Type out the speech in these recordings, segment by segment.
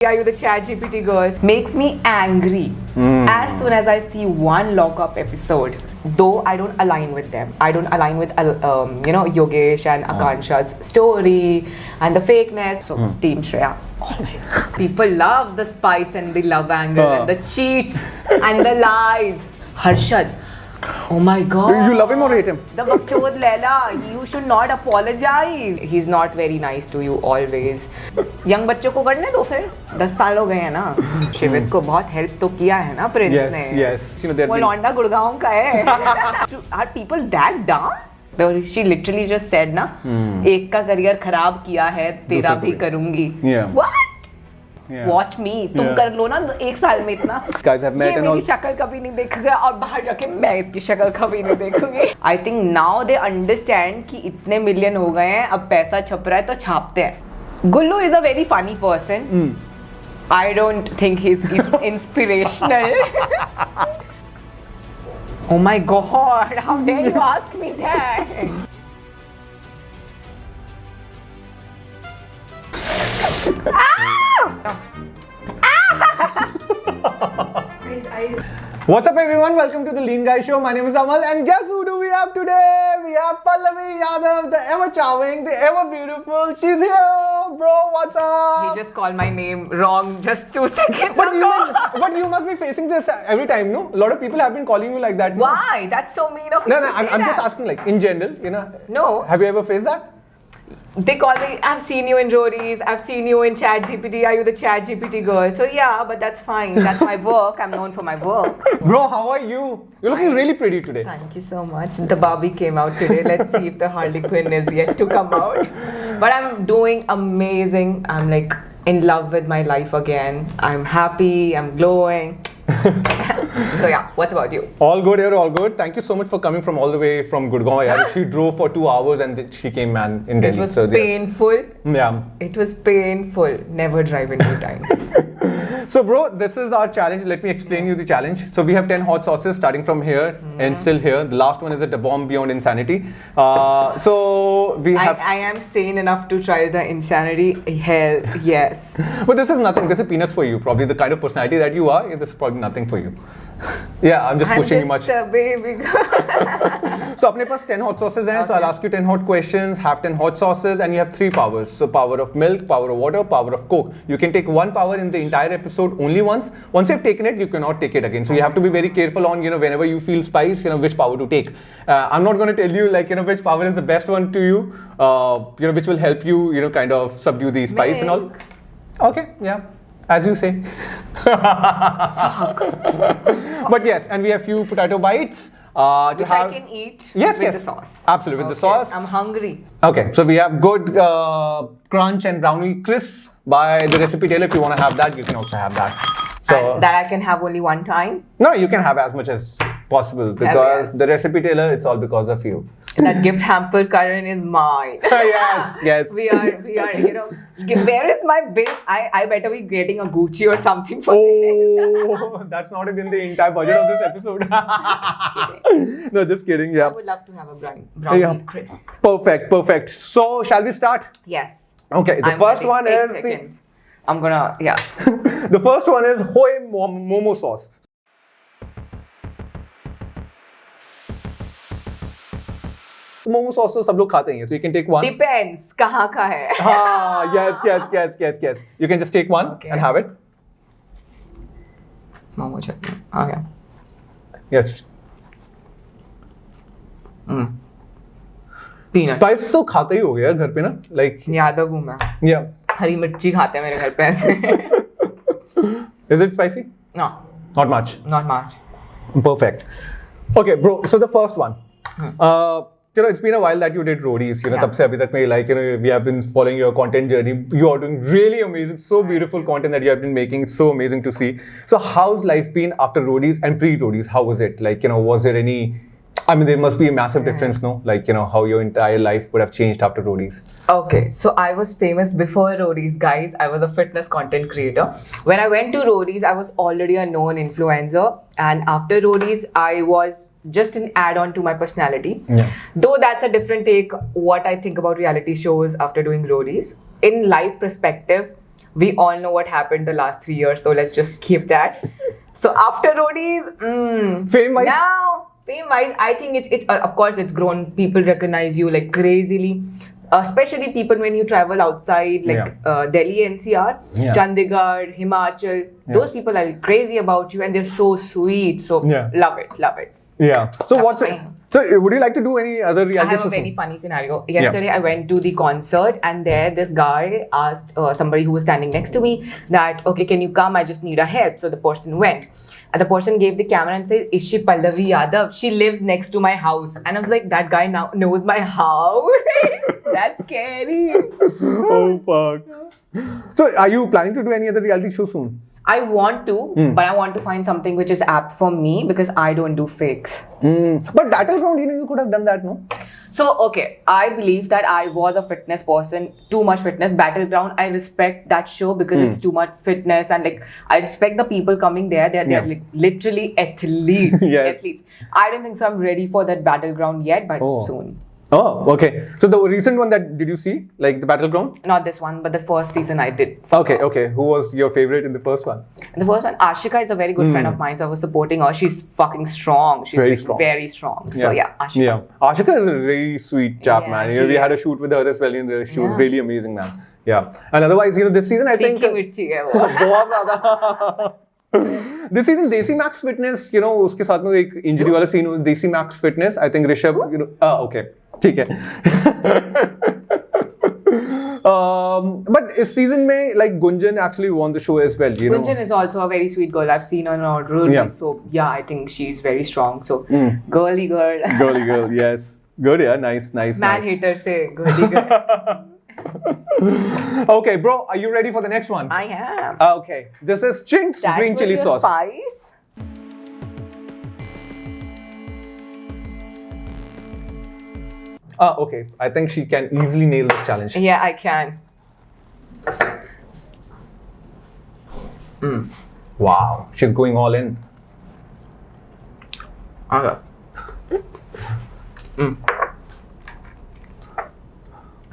Are you the ChatGPT girls? Makes me angry as soon as I see one lockup episode. Though I don't align with them. I don't align with Yogesh and Akansha's story and the fakeness. So Team Shreya, always. People love the spice and the love angle and the cheats and the lies. Harshad. Oh my god. You love him or hate him? The Bakchod Leila, you should not apologize. He's not very nice to you always. Young बच्चों को करने दो फिर 10 साल हो गए हैं ना. शिवित को बहुत हेल्प तो किया है ना प्रिंस ने. Yes. वो लौंडा गुड़गांव का है. Are people that dumb? She literally just said ना, एक का करियर खराब किया है, तेरा भी करूंगी. What? Watch me. तुम कर लो ना 1 साल में इतना. Guys have met ये and मेरी all. शक्ल कभी नहीं देखोगे और बाहर जाके मैं इसकी शक्ल कभी नहीं देखूंगी. I think now they understand कि इतने मिलियन हो गए हैं, अब पैसा छप रहा है तो छापते हैं. Gullu is a very funny person. I don't think he's inspirational. Oh my god, how dare you ask me that? What's up everyone? Welcome to the Lean Guy Show. My name is Amal and guess who do we have today? We have Pallavi Yadav, the ever charming, the ever beautiful. She's here, bro. What's up? He just called my name wrong just 2 seconds ago. But you must be facing this every time, no? A lot of people have been calling you like that. No? Why? That's so mean of you. No, I'm just asking, like in general, No. Have you ever faced that? They call me, I've seen you in Roadies, I've seen you in ChatGPT, are you the ChatGPT girl? So yeah, but that's fine. That's my work. I'm known for my work. Bro, how are you? You're looking really pretty today. Thank you so much. The Barbie came out today. Let's see if the Harley Quinn is yet to come out. But I'm doing amazing. I'm like in love with my life again. I'm happy. I'm glowing. So yeah, what about you? All good here, all good. Thank you so much for coming from all the way from Gurgaon. Yeah, she drove for 2 hours and she came in Delhi. It was painful. Yeah. It was painful. Never drive in two time. So bro, this is our challenge. Let me explain you the challenge. So we have 10 hot sauces starting from here and still here. The last one is a bomb beyond insanity. So we have... I am sane enough to try the insanity. Hell yes. But this is nothing. This is peanuts for you. Probably the kind of personality that you are, this is probably nothing for you. Yeah, I'm just pushing you much. I'm just a baby. So apne paas 10 hot sauces hain. So I'll ask you 10 hot questions, have 10 hot sauces, and you have 3 powers. So power of milk, power of water, power of coke. You can take one power in the entire episode only once. Once you've taken it, you cannot take it again. So you have to be very careful on, whenever you feel spice, which power to take. I'm not going to tell you which power is the best one to you, which will help you, kind of subdue the spice and all. Okay, yeah. As you say. But yes, and we have few potato bites. Which I can eat with the sauce. Absolutely, with the sauce. I'm hungry. Okay, so we have good crunch and brownie crisp by the recipe tailor. If you want to have that, you can also have that. So and that I can have only one time? No, you can have as much as possible because the recipe tailor, it's all because of you. That gift hamper, Karan, is mine. Yes. We are, where is my bill? I better be getting a Gucci or something for this. That's not even the entire budget of this episode. No, just kidding. Yeah. I would love to have a brownie crisp. Perfect. So, shall we start? Yes. Okay, the first one is I'm gonna, The first one is Hoi Momo sauce. Momo sauce तो सब लोग खाते हैं, so you can take one. Depends, कहाँ का है? Yes. You can just take one and have it. Momo chutney. Okay. Yes. Peanuts. Spice तो खाता ही हो गया घर पे ना, like. यादव हूँ मैं. Yeah. हरी मिर्ची खाते हैं मेरे घर पे ऐसे. Is it spicy? No. Not much. Perfect. Okay, bro. So the first one. It's been a while that you did Roadies. तब से अभी तक में we have been following your content journey. You are doing really amazing, so beautiful content that you have been making. It's so amazing to see. So how's life been after Roadies and pre-Roadies? How was it? Was there any? I mean, there must be a massive difference, no? How your entire life would have changed after Roadies. Okay, so I was famous before Roadies, guys. I was a fitness content creator. When I went to Roadies, I was already a known influencer. And after Roadies, I was just an add-on to my personality. Yeah. Though that's a different take, what I think about reality shows after doing Roadies. In life perspective, We all know what happened the last 3 years, so let's just skip that. So after roadies, Fame-wise? now fame-wise, I think it's of course it's grown. People recognize you like crazily. Especially people when you travel outside, like Delhi NCR, Chandigarh, Himachal, those people are crazy about you and they're so sweet. So love it. Yeah. So what's it? So would you like to do any other I reality have shows? a very funny scenario. Yesterday I went to the concert and there this guy asked somebody who was standing next to me that, okay, can you come? I just need a help. So the person went. And the person gave the camera and said, is she Pallavi Yadav? She lives next to my house. And I was like, that guy now knows my house? That's scary. Oh, fuck. So are you planning to do any other reality show soon? I want to, but I want to find something which is apt for me because I don't do fakes. But Battleground, you could have done that, no? So, okay, I believe that I was a fitness person, too much fitness. Battleground, I respect that show because it's too much fitness and like, I respect the people coming there. They're like, literally athletes. Athletes. I don't think so I'm ready for that Battleground yet, but soon. Oh, okay. So the recent one did you see? Like the Battleground? Not this one, but the first season I did. Okay. Who was your favorite in the first one? The first one, Ashika is a very good friend of mine, so I was supporting her. She's fucking strong. She's very like strong. Very strong. So yeah, Ashika. Yeah. Ashika is a very sweet chap, man. she We had a shoot with her as well, and she was really amazing, man. Yeah. And otherwise, this season I think... Mirchi hai wo. बहुत ज़्यादा. This season, Desi Max Fitness, उसके साथ में एक injury वाला scene, Desi Max Fitness. I think Rishabh, okay, ठीक है. But इस season में, like Gunjan actually won the show as well. Gunjan is also a very sweet girl. I've seen her on Road. So yeah, I think she's very strong. So girly girl. Girly girl, yes. Good, yeah, nice. Man hater say girly girl. Okay, bro, are you ready for the next one? I am. Okay, this is Chinks green chili sauce. Spice. Okay, I think she can easily nail this challenge. Yeah, I can. Wow, she's going all in. Okay.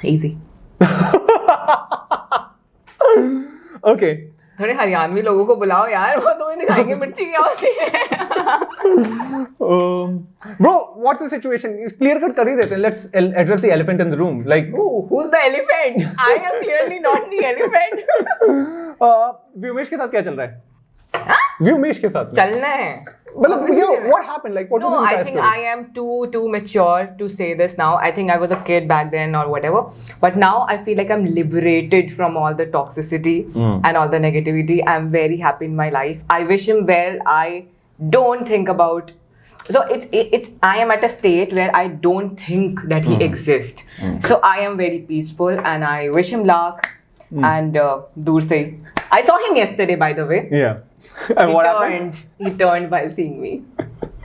Easy. Okay. थोड़े हरियाणवी लोगों को बुलाओ यार, वो तुम्हें दिखाएंगे मिर्ची क्या होती है. Bro, what's the situation? Clear cut कर ही देते हैं. Let's address the elephant in the room. Like, who's the elephant? I am clearly not the elephant. Vyomesh के साथ क्या चल रहा है? व्योमेश के साथ चलना है. मतलब, what happened? Like, what was the entire story? story? I am too mature to say this now. I think I was a kid back then or whatever. But now I feel like I'm liberated from all the toxicity and all the negativity. I'm very happy in my life. I wish him well. I don't think about... So it's I am at a state where I don't think that he exists. So I am very peaceful and I wish him luck. And dur se. I saw him yesterday, by the way. Yeah. And what happened? He turned while seeing me.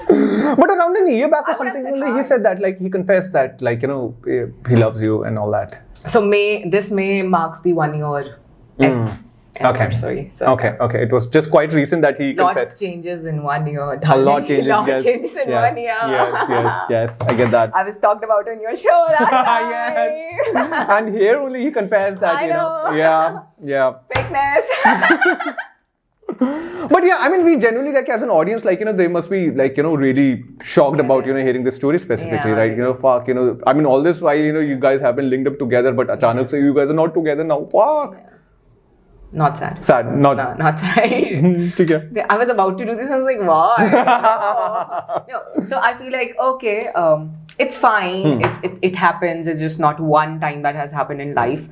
But around a year back or something, he said that, like, he confessed that, like, he loves you and all that. So this May marks the 1 year anniversary. So Okay. It was just quite recent that he confessed. Lot changes in 1 year. A lot changes, yes. Changes in 1 year. Yes, I get that. I was talked about on your show last time. Yes. And here only he confessed that, I know. Yeah. Fakeness. But yeah, I mean, we genuinely, like, as an audience, like, they must be, like, really shocked about, hearing this story specifically, right? Fuck, I mean, all this while, you guys have been linked up together, but achanak se you guys are not together now. Fuck. Not sad. Sad, not. No, not sad. Okay. I was about to do this, I was like, what? No. So I feel like, okay, it's fine. It happens. It's just not one time that has happened in life.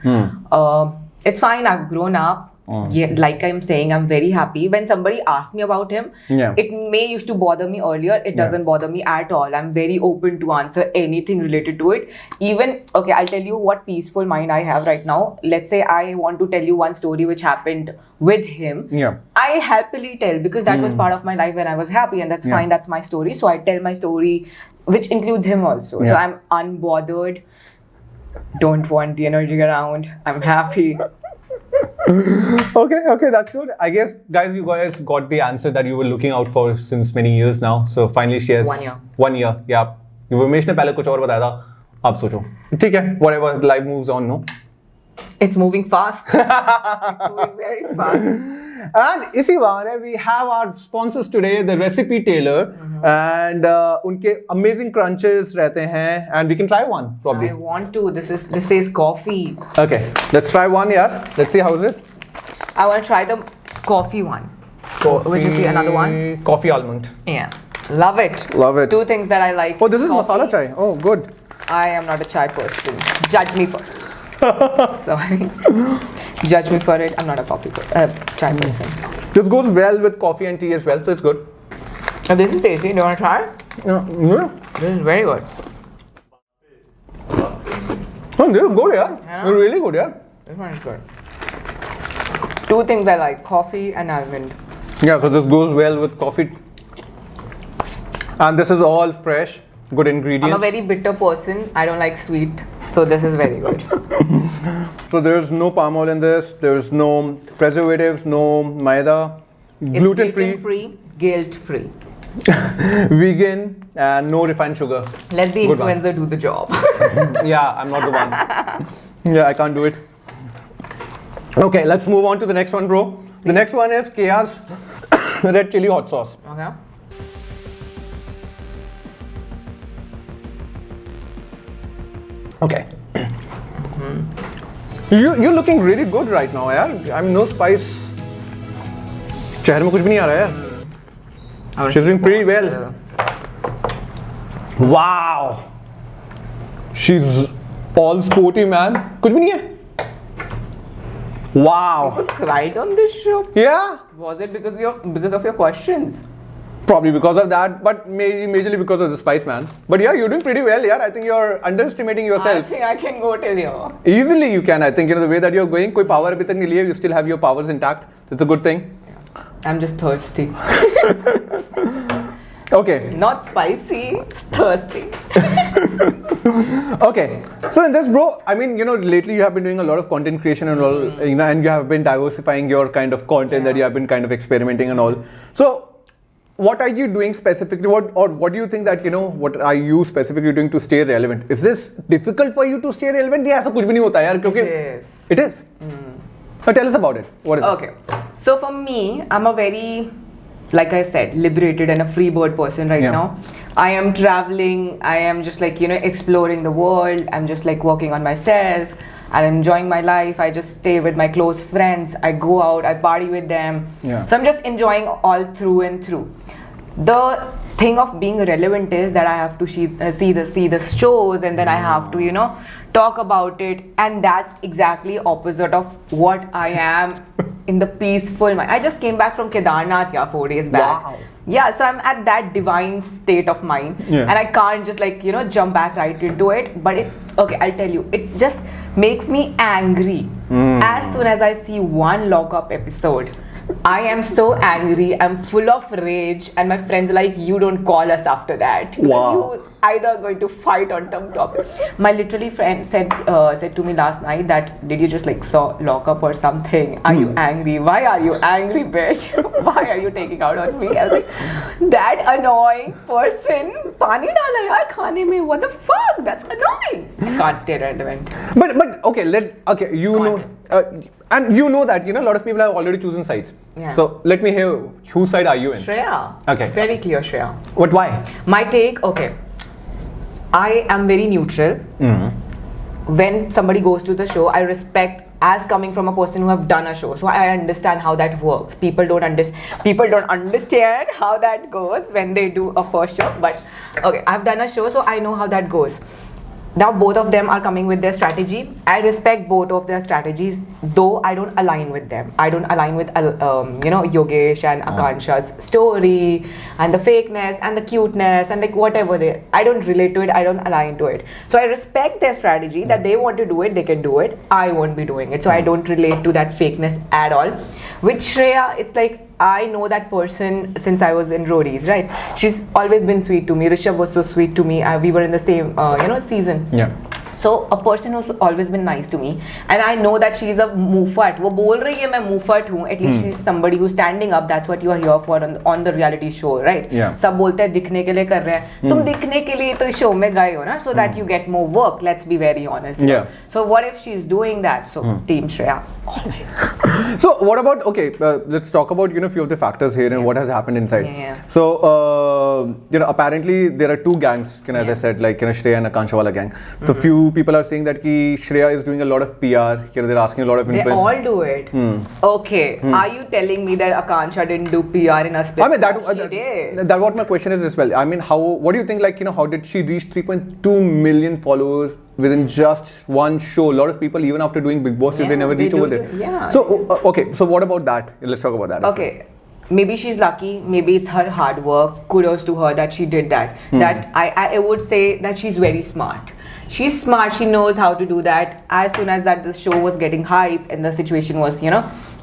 It's fine. I've grown up. Yeah, like I'm saying, I'm very happy. When somebody asks me about him, it may used to bother me earlier. It doesn't bother me at all. I'm very open to answer anything related to it. Even, okay, I'll tell you what peaceful mind I have right now. Let's say I want to tell you one story which happened with him. I happily tell because that was part of my life when I was happy, and that's fine. That's my story. So I tell my story, which includes him also. So I'm unbothered. Don't want the energy around. I'm happy. Okay, that's good. I guess, guys, you guys got the answer that you were looking out for since many years now. So finally she has 1 year. 1 year, yeah. Vyumesh ने पहले कुछ और बताया था. आप सोचो. ठीक है, whatever, life moves on, no? It's moving fast. It's moving very fast. And इसी बहाने we have our sponsors today, the Recipe Tailor, and उनके amazing crunches रहते हैं, and we can try one probably. I want to. This is coffee. Okay, let's try one, yeah. Let's see how is it. I want to try the coffee one. Which is the another one? Coffee almond. Yeah. Love it. Love it. Two things that I like. Oh, this is coffee. masala chai. Oh, good. I am not a chai person. Judge me for. Sorry. Judge me for it. I'm not a chai person. This goes well with coffee and tea as well, so it's good. Oh, this is tasty. Do you want to try it? Yeah. This is very good. Oh, this is good, yeah. Yeah. It's really good, yeah. This one is good. Two things I like: coffee and almond. Yeah, so this goes well with coffee. And this is all fresh, good ingredients. I'm a very bitter person. I don't like sweet. So this is very good. So there's no palm oil in this, there's no preservatives, no maida, gluten-free, guilt-free. vegan, and no refined sugar. Let the Good influencer do the job. Yeah, I'm not the one. Yeah, I can't do it. Okay, let's move on to the next one, bro. The next one is Kea's red chili hot sauce. Okay. Okay. You're looking really good right now, yaar. I'm no spice. चेहरे में कुछ भी नहीं आ रहा यार. She's doing pretty well. Wow. She's all sporty, man. कुछ भी नहीं है. Wow. People cried on this show. Yeah. Was it because of your questions? Probably because of that, but majorly because of the spice, man. But yeah, you're doing pretty well, yeah. I think you're underestimating I yourself. think I can go till here. Easily you can. I think the way that you're going, कोई power अभी तक नहीं लिया, you still have your powers intact. It's a good thing. I'm just thirsty. Okay. Not spicy, it's thirsty. Okay. So in this, bro, I mean, lately you have been doing a lot of content creation and all, and you have been diversifying your kind of content that you have been kind of experimenting and all. So what are you doing specifically? What do you think that, what are you specifically doing to stay relevant? Is this difficult for you to stay relevant? Yeah, ऐसा कुछ भी नहीं होता यार, क्योंकि It is. It is? So tell us about it. What is it? Okay. So for me, I'm a very, like I said, liberated and a free bird person right Yeah. now. I am traveling. I am just like, exploring the world. I'm just like working on myself. I'm enjoying my life. I just stay with my close friends. I go out. I party with them. Yeah. So I'm just enjoying all through and through. The thing of being relevant is that I have to see the shows, and then I have to talk about it, and that's exactly opposite of what I am in the peaceful mind. I just came back from Kedarnath 4 days back. Wow. Yeah, so I'm at that divine state of mind, Yeah. and I can't just jump back right into it. But I'll tell you, it just makes me angry. As soon as I see one lockup episode, I am so angry. I'm full of rage, and my friends are like, "You don't call us after that because Wow. you either going to fight on some topic." My literally friend said to me last night that, "Did you just saw lockup or something? Are you angry? Why are you angry, bitch? Why are you taking out on me?" I was like, "That annoying person, pani dala yaar khane mein. What the fuck? That's annoying. I can't stay relevant." But okay, and that a lot of people have already chosen sides. Yeah. So let me hear, whose side are you in? Shreya. Okay. Very clear, Shreya. What? Why? My take, okay. I am very neutral. When somebody goes to the show, I respect as coming from a person who have done a show. So I understand how that works. People don't understand how that goes when they do a first show. But okay, I've done a show, so I know how that goes. Now both of them are coming with their strategy. I respect both of their strategies, though I don't align with them. I don't align with Yogesh and Akansha's story and the fakeness and the cuteness and whatever I don't relate to it. I don't align to it. So I respect their strategy that they want to do it, they can do it. I won't be doing it. So I don't relate to that fakeness at all. With Shreya, it's like I know that person since I was in Roadies, right? She's always been sweet to me. Rishabh was so sweet to me. We were in the same, season. Yeah. So a person who's always been nice to me, and I know that she's a muffat. वो बोल रही है मैं muffat हूँ. At least she's somebody who's standing up. That's what you are here for on the reality show, right? Yeah. सब बोलते हैं दिखने के लिए कर रहे हैं. तुम दिखने के लिए तो show में गए हो ना, so that you get more work. Let's be very honest. Yeah. So what if she's doing that? So Team Shreya always. So what about, okay, let's talk about, few of the factors here and what has happened inside. Yeah. So, apparently there are two gangs, as I said, like, Shreya and Akansha wala gang. So few people are saying that ki Shreya is doing a lot of PR, they're asking a lot of They influence. all do it. Okay. Are you telling me that Akansha didn't do PR in a split? I mean, She did. that what my question is as well. I mean, what do you think, like, how did she reach 3.2 million followers within just one show? A lot of people, even after doing Big Boss, they never reach over there. Yeah. So, okay, so what about that? Let's talk about that. as Okay. Maybe she's lucky, maybe it's her hard work. Kudos to her that she did that. That I would say that she's very smart. She's smart, she knows how to do that. As soon as that the show was getting hype and the situation was,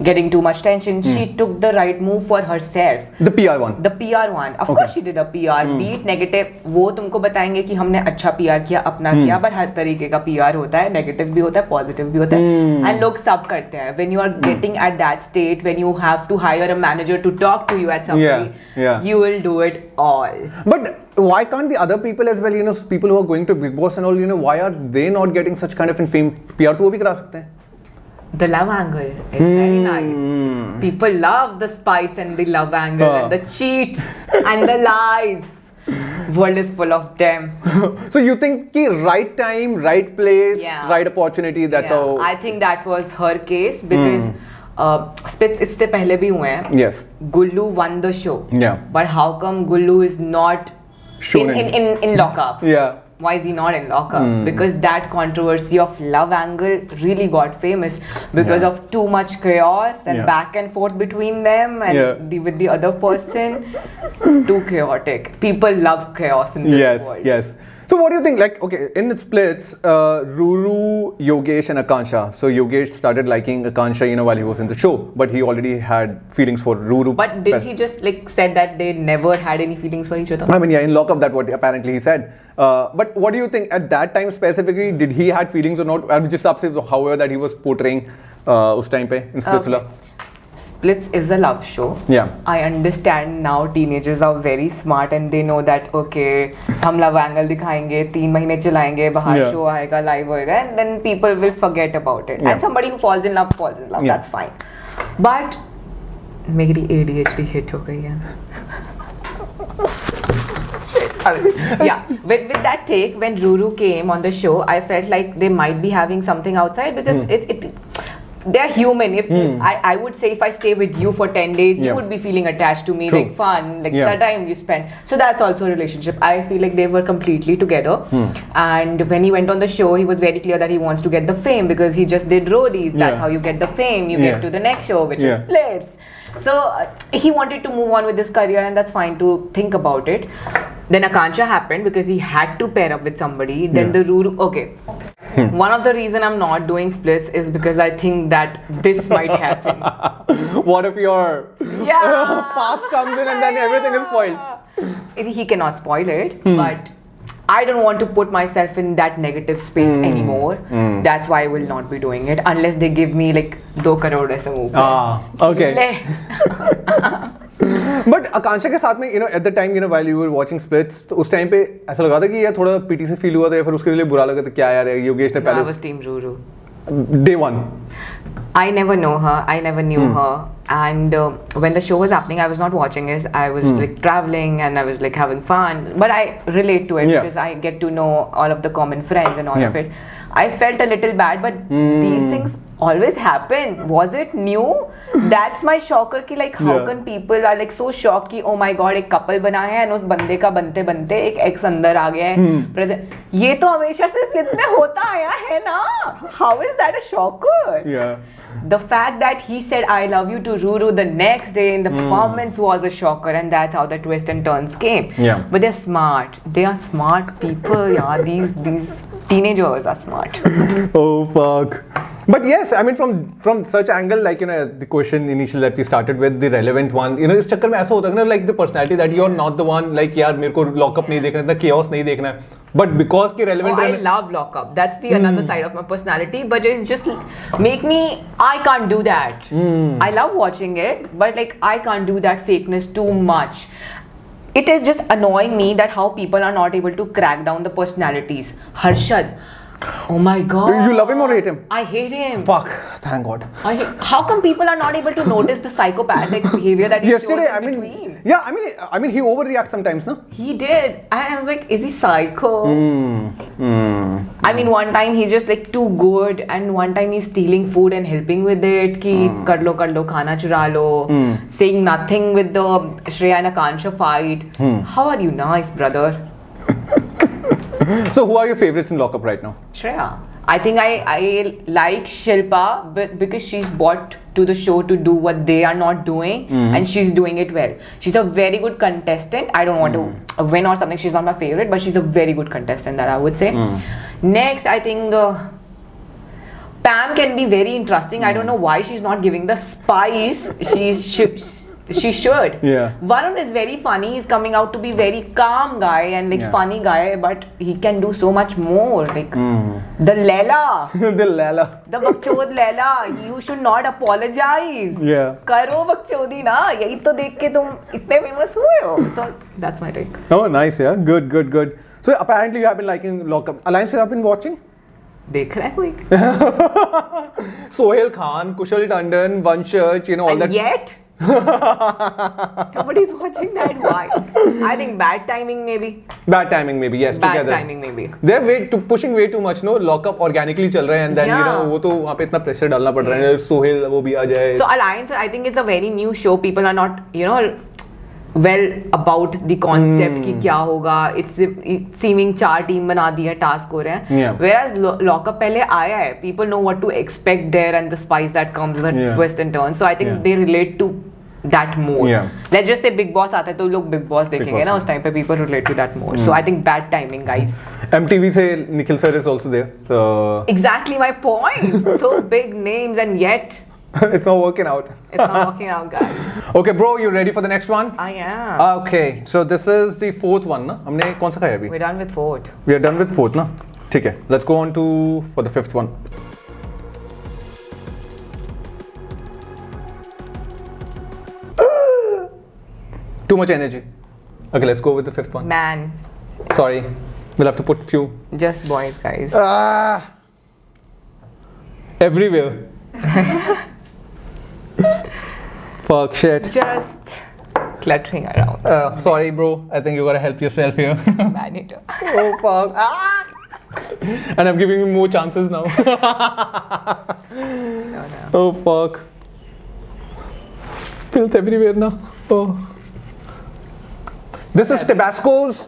getting too much tension, she took the right move for herself. The PR one. The PR one. Of course she did a PR. Be it negative, वो तुमको बताएंगे कि हमने अच्छा PR किया, अपना किया, but हर तरीके का PR होता है, negative भी होता है, positive भी होता है, and लोग सब करते हैं. When you are getting at that state, when you have to hire a manager to talk to you at somebody, Yeah. you will do it all. But why can't the other people as well, people who are going to Big Boss and all, why are they not getting such kind of fame? PR तो वो भी करा सकते हैं. The love angle is very nice. People love the spice and the love angle and the cheats and the lies. World is full of them. So you think ki right time, right place, Yeah. right opportunity, that's Yeah, how... I think that was her case because splits इससे पहले भी हुए हैं. Yes. Gullu won the show. Yeah. But how come Gullu is not Shown in lockup? Yeah. Why is he not in lockup? Because that controversy of love angle really got famous because Yeah. of too much chaos and Yeah. back and forth between them and Yeah. with the other person. Too chaotic. People love chaos in this Yes, world. yes. So what do you think? Like, okay, in its splits, Ruru, Yogesh, and Akansha. So Yogesh started liking Akansha, while he was in the show, but he already had feelings for Ruru. But did he just said that they never had any feelings for each other? I mean, yeah, in lockup, that what apparently he said. But what do you think at that time specifically? Did he had feelings or not? Just however that he was portraying us time pe in Splitsula. Splits is a love show. Yeah. I understand now teenagers are very smart and they know that okay, हम love angle दिखाएंगे, 3 महीने चलाएंगे, बाहर Yeah. show आएगा, live होएगा, and then people will forget about it. Yeah. And somebody who falls in love, Yeah. that's fine. But मेरी ADHD hit हो गई है. Yeah, with that take, when Ruru came on the show, I felt like they might be having something outside because they're human. If I would say if I stay with you for 10 days, you Yeah. would be feeling attached to me, True. like fun, like Yeah. the time you spend. So that's also a relationship. I feel like they were completely together. And when he went on the show, he was very clear that he wants to get the fame because he just did roadies. That's Yeah. how you get the fame. You Yeah. get to the next show, which Yeah. is splits. So he wanted to move on with his career, and that's fine to think about it. Then Akansha happened because he had to pair up with somebody. Then Yeah. the Ruru. Okay. One of the reason I'm not doing splits is because I think that this might happen. What if your Yeah. past comes in and then everything is spoiled? He cannot spoil it, but I don't want to put myself in that negative space anymore. That's why I will not be doing it unless they give me like 2 crore ऐसे move. Okay. ले. But Akansha के साथ में at the time while you were watching splits, तो उस time पे ऐसा लगा था कि यार थोड़ा पीटी से फील हुआ था या फिर उसके लिए बुरा लगा था क्या यार योगेश ने No, I पहले was team Ruru. day one. I never know her. I never knew her. And when the show was happening, I was not watching it. I was like traveling and I was like having fun. But I relate to it Yeah. because I get to know all of the common friends and all Yeah. of it. I felt a little bad, but these things always happen. Was it new? That's my shocker कि like how Yeah. can people are like so shocked कि oh my god एक couple बना है and उस बंदे का बनते बनते एक ex अंदर आ गया है. ये तो हमेशा से splits में होता आया है ना. How is that a shocker? Yeah. The fact that he said I love you to Ruru the next day in the performance was a shocker, and that's how the twist and turns came. Yeah. But they're smart. They are smart people. Yeah, these teenagers are smart. Oh fuck. But yes, I mean from such angle, like the question initially that we started with, the relevant one, इस चक्कर में ऐसा होता है ना, like the personality that you're not the one, like यार मेरे को lockup नहीं देखना है, chaos नहीं देखना है, but because की relevant. I love lockup. That's the another side of my personality, but it's just make me. I can't do that. I love watching it, but like I can't do that fakeness too much. It is just annoying me that how people are not able to crack down the personalities. Harshad. Oh my god. You love him or hate him? I hate him. Fuck, thank God. How come people are not able to notice the psychopathic behavior that he Yesterday, shows I in mean, between? yeah, I mean, he overreacts sometimes, no? He did. I was like, is he psycho? I mean, one time he's just like too good, and one time he's stealing food and helping with it. Ki kar lo, khana chura lo. Saying nothing with the Shreya and Akansha fight. How are you nice, brother? So who are your favorites in lockup right now? Shreya. I think I like Shilpa, but because she's brought to the show to do what they are not doing, and she's doing it well. She's a very good contestant. I don't want to win or something. She's not my favorite, but she's a very good contestant, that I would say. Next, I think Pam can be very interesting. I don't know why she's not giving the spice. She should. Yeah. Varun is very funny. He's coming out to be very calm guy and like funny guy, but he can do so much more. Like the Leela. The Leela. The Bakchod Leela. You should not apologize. Yeah. करो बकचोदी ना, यही तो देख के तुम इतने famous हुए हो. So that's my take. Oh, nice, yeah. Good. So apparently you have been liking lockup. Alliance you have been watching? देख रहा है कोई? Sohail Khan, Kushal Tandon, Vanshach, all And that. yet nobody's watching that. Why? I think bad timing maybe. Bad timing maybe, yes. Bad together. timing maybe. They're pushing way too much, no? Lockup organically चल रहा है, and then वो तो वहाँ पे इतना pressure डालना पड़ रहा है. Sohail वो भी आ जाए. So Alliance, I think it's a very new show. People are not, well about the concept कि क्या होगा. It's seeming 4 team बना दी है, task हो रहे हैं. Yeah. Whereas Lockup पहले आया है. People know what to expect there and the spice that comes, the twist and turns. So I think they relate to that more. Yeah. Let's just say Big Boss आता है तो लोग Big Boss देखेंगे ना, उस time पे people relate to that more. So I think bad timing, guys. MTV से Nikhil sir is also there. So Exactly my point. So big names and yet it's not working out. it's not working out, guys. Okay, bro, you ready for the next one? I am. Okay, so this is the 4th one, ना? हमने कौन सा खाया अभी? We're done with 4th. We are done with 4th, ना? ठीक है. Let's go on to for the 5th one. Too much energy. Okay, let's go with the 5th one. Man, Sorry, we'll have to put few. just boys, guys. Everywhere. Fuck shit. Just cluttering around. Sorry, bro. I think you gotta help yourself here. Man eater. Oh fuck. And I'm giving you more chances now. No. Oh fuck. Filth everywhere now. Oh. This is Tabasco's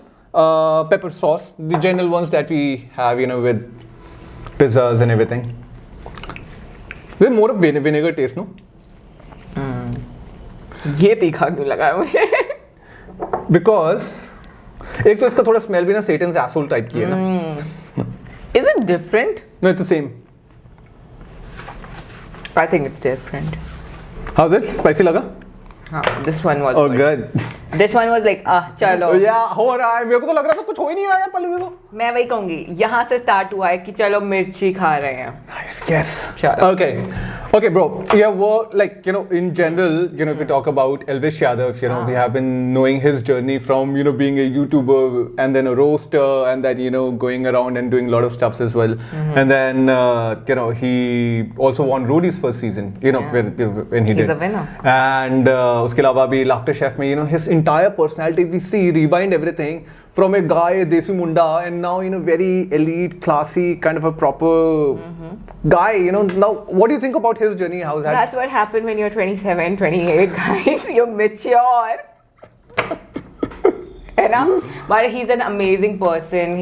pepper sauce, the general ones that we have, with pizzas and everything. They're more of vinegar taste, no? ये तीखा क्यों लगा है मुझे? Because एक तो इसका थोड़ा smell भी ना Satan's asshole type की है ना. Is it different? No, it's the same. I think it's different. How's it? Spicy लगा? This one was Oh, good. This one was like, चलो. Yeah, हो रहा है. मेरे को तो लग रहा था कुछ हो ही नहीं रहा है पहले मेरे को. मैं वही कहूँगी, यहाँ से start हुआ है कि चलो मिर्ची खा रहे हैं. Nice guess. Chalo. Okay, bro. Yeah, well, like, in general, if we talk about Elvish Yadav, we have been knowing his journey from, being a YouTuber and then a roaster and then, going around and doing a lot of stuffs as well. And then, he also won Roadie's first season, when he did. He's a winner. And उसके अलावा भी Laughter Chef में, his entire personality, we see, rewind everything. From a guy, Desi Munda, and now, very elite, classy, kind of a proper guy, Now, what do you think about his journey? How's that? That's what happened when you're 27, 28, guys. You're mature. But he's an amazing person.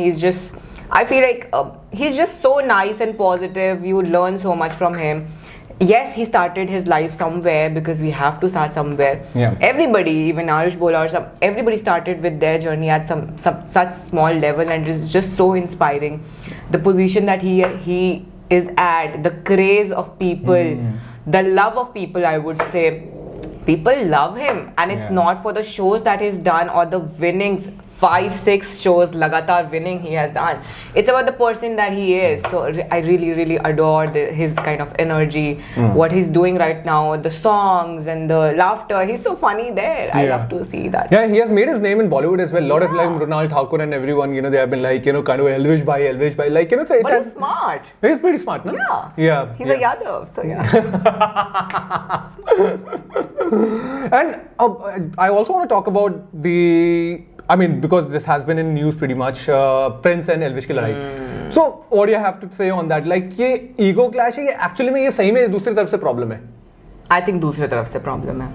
I feel like he's just so nice and positive. You learn so much from him. Yes, he started his life somewhere because we have to start somewhere. Yeah. Everybody, even Arish Bola or everybody started with their journey at some such small level, and it's just so inspiring. The position that he is at, the craze of people, the love of people, I would say. People love him, and it's not for the shows that he's done or the winnings. 5-6 shows lagatar winning he has done. It's about the person that he is. So I really adore his kind of energy, what he's doing right now, the songs and the laughter. He's so funny there. I love to see that. Yeah, he has made his name in Bollywood as well. A lot of like Mrunal Thakur and everyone, you know, they have been like, you know, kind of Elvish bhai, like, you know, so But he's smart. He's pretty smart, no? Yeah. He's a Yadav, so yeah. And I also want to talk about because this has been in news pretty much, Prince and Elvish ki ladai. So what do you have to say on that? Like, ये ego clash है, ये actually में ये सही में दूसरी तरफ से problem है? I think दूसरी तरफ से problem है.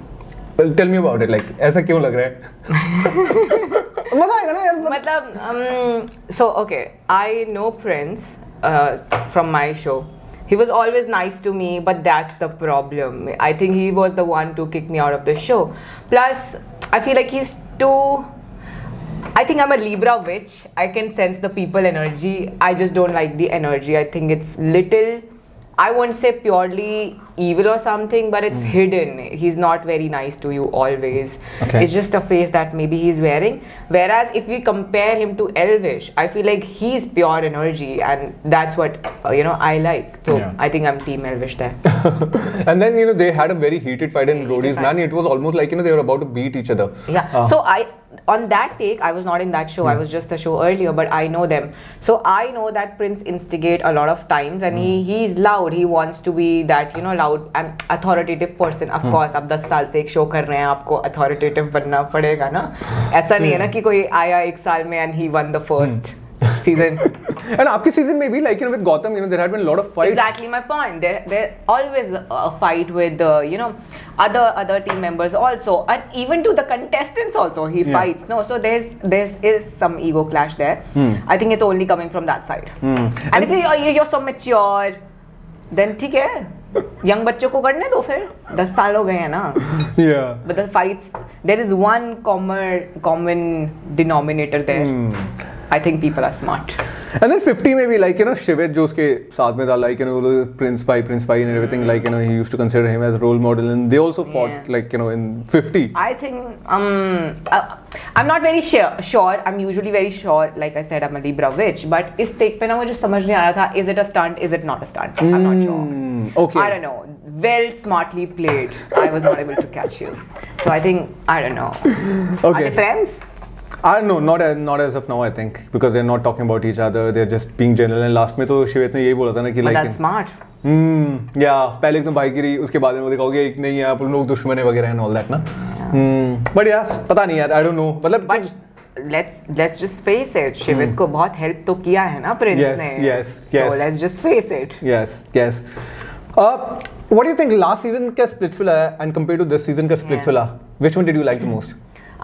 Well, tell me about it. Like, ऐसा क्यों लग रहा है? मजा आएगा ना यार. मतलब, so okay, I know Prince from my show. He was always nice to me, but that's the problem. I think he was the one to kick me out of the show. Plus, I feel like he's too... I think I'm a Libra witch. I can sense the people energy. I just don't like the energy. I think it's little... I won't say purely evil or something, but it's hidden. He's not very nice to you always. Okay. It's just a face that maybe he's wearing. Whereas if we compare him to Elvish, I feel like he's pure energy, and that's what I like. So I think I'm Team Elvish there. And then they had a very heated fight in Roadies. Man, it was almost like they were about to beat each other. Yeah. So on that take, I was not in that show. I was just a show earlier, but I know them. So I know that Prince instigate a lot of times, and he's loud. He wants to be that loud and authoritative person. Of course, अब 10 साल से एक show कर रहे हैं, आपको authoritative बनना पड़ेगा ना. ऐसा नहीं है ना कि कोई आया एक साल में and he won the first season. And आपके season में भी with Gotham, there had been a lot of fights. Exactly my point. There always a fight with other team members also, and even to the contestants also he fights. No, so there is some ego clash there. I think it's only coming from that side. And if you're so mature, then ठीक है. Young बच्चों को करने दो फिर 10 साल हो गए हैं ना. Yeah. But the fights, there is one common denominator there. I think people are smart. And then 50 में भी Shivit जो उसके साथ में था Prince Pai and everything he used to consider him as a role model, and they also fought in 50. I think I'm not very sure. I'm usually very sure. Like I said, I'm a Libra witch. But इस take पे ना मुझे समझ नहीं आ रहा था. Is it a stunt? Is it not a stunt? I'm not sure. Okay. I don't know. Well, smartly played. I was not able to catch you. So I think I don't know. Okay. Are they friends? I don't know, not as of now, I think, because they're not talking about each other, they're just being general. And last में तो शिवेत ने यही बोला था ना कि But that's smart. Yeah, पहले एकदम भाईगिरी, उसके बाद में वो दिखाओगे एक नहीं है, आप लोग दुश्मन है वगैरह and all that ना. But yes, पता नहीं यार, I don't know. मतलब But let's just face it. Shivet को बहुत help तो किया है ना Prince ने. Yes. So let's just face it. Yes. What do you think last season का Splitsvilla and compared to this season का Splitsvilla, which one did you like the most?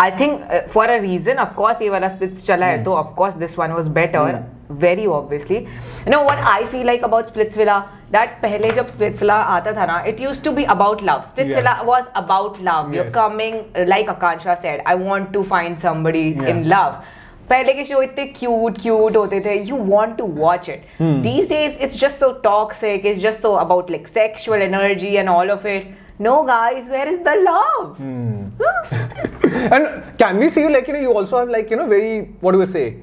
I think for a reason, of course, ये वाला splits चला है तो of course this one was better, very obviously. You know what I feel like about Splitsvilla? That पहले जब Splitsvilla आता था ना, it used to be about love. Splitsvilla was about love. You're coming, like Akansha said, I want to find somebody in love. पहले के show इतने cute होते थे. You want to watch it. These days it's just so toxic. It's just so about like sexual energy and all of it. No, guys, where is the love? And can we see you also have very, what do we say?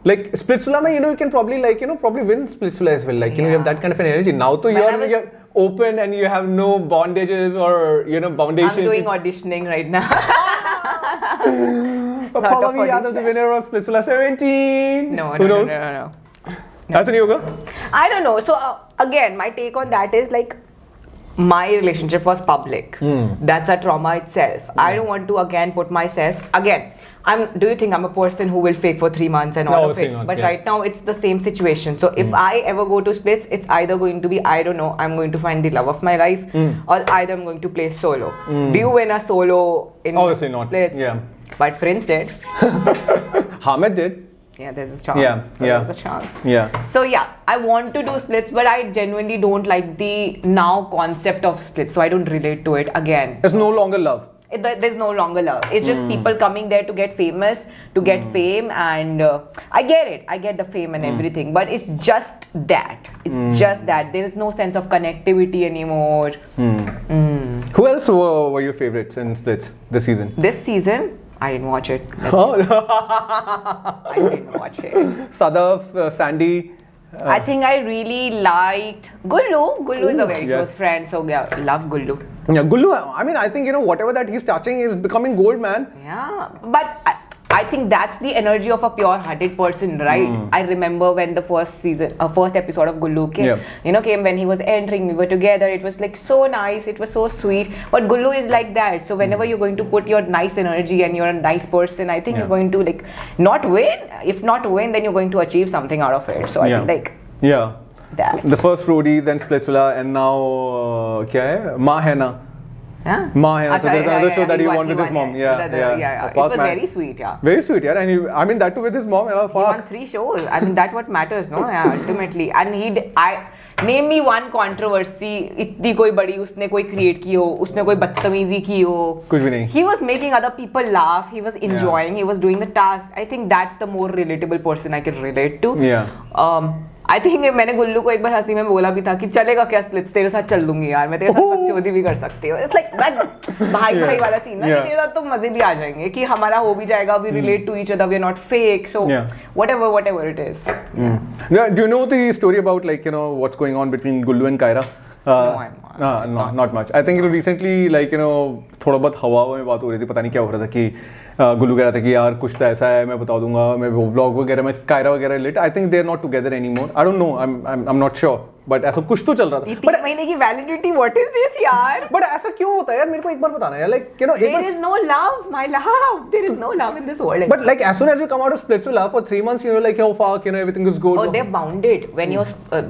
Like Splitsvilla, you can probably probably win Splitsvilla as well. You have that kind of an energy. Now to you're open and you have no bondages or foundations. I'm doing auditioning right now. Pallavi Yadav, the winner of Splitsvilla 17. No. Who knows? No. Anthony Yoga? I don't know. So again, my take on that is my relationship was public. That's a trauma itself. I don't want to again put myself again. Do you think I'm a person who will fake for 3 months and all of it? Not, but right now it's the same situation. So if I ever go to Splits, it's either going to be, I don't know, I'm going to find the love of my life, or either I'm going to play solo. Do you win a solo in Obviously not. Splits? Yeah. But Prince did. Hamid did. Yeah, there's a chance. There's a chance. Yeah. So yeah, I want to do Splits, but I genuinely don't like the now concept of Splits. So I don't relate to it again. It's no longer love. There's no longer love. It's just people coming there to get famous, to get fame, and I get it. I get the fame and everything, but it's just that. It's just that. There is no sense of connectivity anymore. Who else were your favorites in Splits this season? This season, I didn't watch it. I didn't watch it. Sadaf, Sandy. I think I really liked Gullu. Gullu is a very yes. close friend, so yeah, love Gullu. Yeah, Gullu. I mean, I think whatever that he's touching is becoming gold, man. Yeah, but I think that's the energy of a pure-hearted person, right? I remember when the first episode of Gullu came. Came when he was entering. We were together. It was like so nice. It was so sweet. But Gullu is like that. So whenever you're going to put your nice energy and you're a nice person, I think you're going to like not win. If not win, then you're going to achieve something out of it. So I feel like that. The first roadies and Splitsvilla, and now Ma Hai Na. Yeah. Ma Hai Na. So there's another show that he won with his mom. Yeah. It was very sweet, yeah. Very sweet, yeah. And I mean that too with his mom. He won 3 shows. I mean that's what matters, no? Yeah, ultimately. And name me one controversy. इतनी कोई बड़ी उसने कोई create की हो, उसने कोई बदतमीजी की हो. कुछ भी नहीं. He was making other people laugh. He was enjoying. He was doing the task. I think that's the more relatable person I can relate to. Yeah. I think मैंने गुल्लू को एक बार हंसी में बोला भी था कि चलेगा क्या स्प्लिट्स तेरे साथ चल दूंगी यार मैं तेरे साथ बकचोदी भी कर सकती हूँ. It's like that भाई वाला सीन ना कि तेरे साथ तो मजे भी आ जाएंगे कि हमारा हो भी जाएगा. We relate to each other. We are not fake. So whatever it is. Yeah. Do you know the story about what's going on between Gullu and Kaira? No, not much. I think recently थोड़ा बहुत हवा में बात हो रही थी. पता नहीं क्या हो रहा था कि गुल्लू कह रहा था कि यार कुछ तो ऐसा है मैं बता दूंगा मैं वो ब्लॉग वगैरह में कायरा वगैरह relate. I think they are not together anymore. I don't know. I am not sure. But ऐसा कुछ तो चल रहा था. 3 महीने की वैलिडिटी. व्हाट इज दिस यार? बट ऐसा क्यों होता है यार? मेरे को एक बार बताना यार. Like there is no love, my love. There is no love in this world. But like as soon as you come out of Splitsvilla for 3 months, like fuck, everything is good. Oh, they're bounded when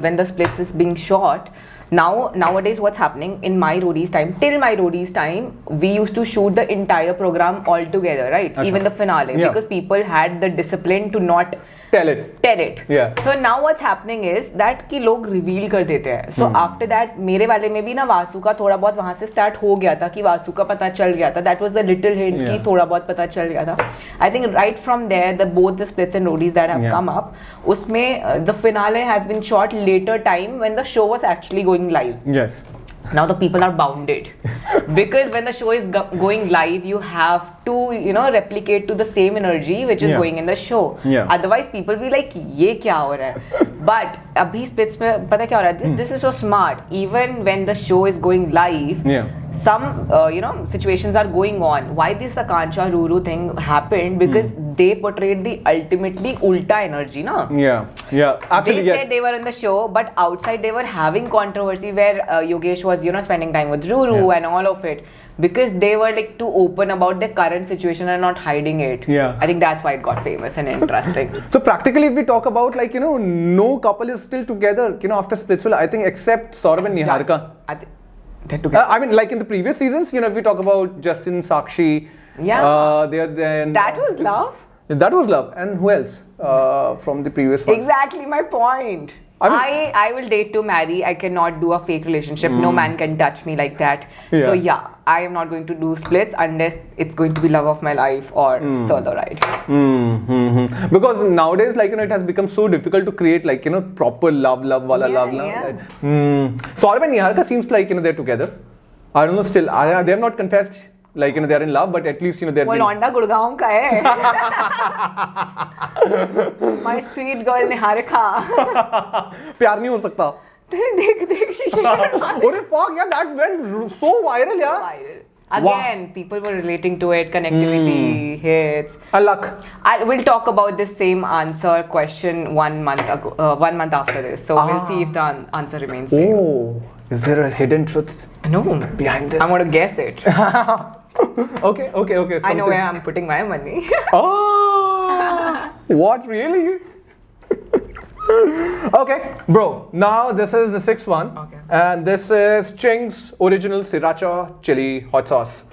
when the Splits is being shot. Nowadays what's happening in my roadies time, till my roadies time, we used to shoot the entire program all together, right? Achha. Even the finale, because people had the discipline to not tell it. Yeah. So now what's happening is that कि लोग reveal कर देते हैं. So after that मेरे वाले में भी ना वासु का थोड़ा बहुत वहाँ से start हो गया था कि वासु का पता चल गया था. That was the little hint कि थोड़ा बहुत पता चल गया था. I think right from there both the splits and roadies that have come up, उसमें the finale has been shot later time when the show was actually going live. Yes. Now the people are bounded because when the show is going live, you have to replicate to the same energy which is going in the show. Otherwise people be like ये क्या हो रहा है? But अभी splits में पता क्या हो रहा है? This is so smart. Even when the show is going live, some situations are going on. Why this Akansha Ruru thing happened? Because they portrayed the ultimately ulta energy, na? Yeah. Actually, they said they were in the show, but outside they were having controversy where Yogesh was, spending time with Ruru and all of it. Because they were like too open about their current situation and not hiding it. I think that's why it got famous and interesting. So practically, if we talk about no couple is still together, after Splitsvilla, I think except Saurabh and Niharika. They're together. I mean, like in the previous seasons, if we talk about Justin, Sakshi, then that was love. That was love. And who else from the previous one? Exactly my point. I will date to marry. I cannot do a fake relationship. No man can touch me like that. So I am not going to do splits unless it's going to be love of my life or solo ride. Because nowadays, it has become so difficult to create proper love wala love. Saurabh and Niharika seems like they're together. I don't know still. They have not confessed. They're in love, but at least they're. वो लौंडा गुड़गांव का है. My sweet girl Niharika. प्यार नहीं हो सकता. देख शीशे. अरे fuck yeah, that went so viral yeah. Again, people were relating to it, connectivity, hits. Luck. We'll talk about this same answer question 1 month ago, 1 month after this. So we'll see if the answer remains same. Oh, is there a hidden truth? No. Behind this? I'm going to guess it. Okay. I know where I'm putting my money. What really? Okay, bro. Now this is the 6th one. Okay. And this is Ching's original Sriracha chili hot sauce.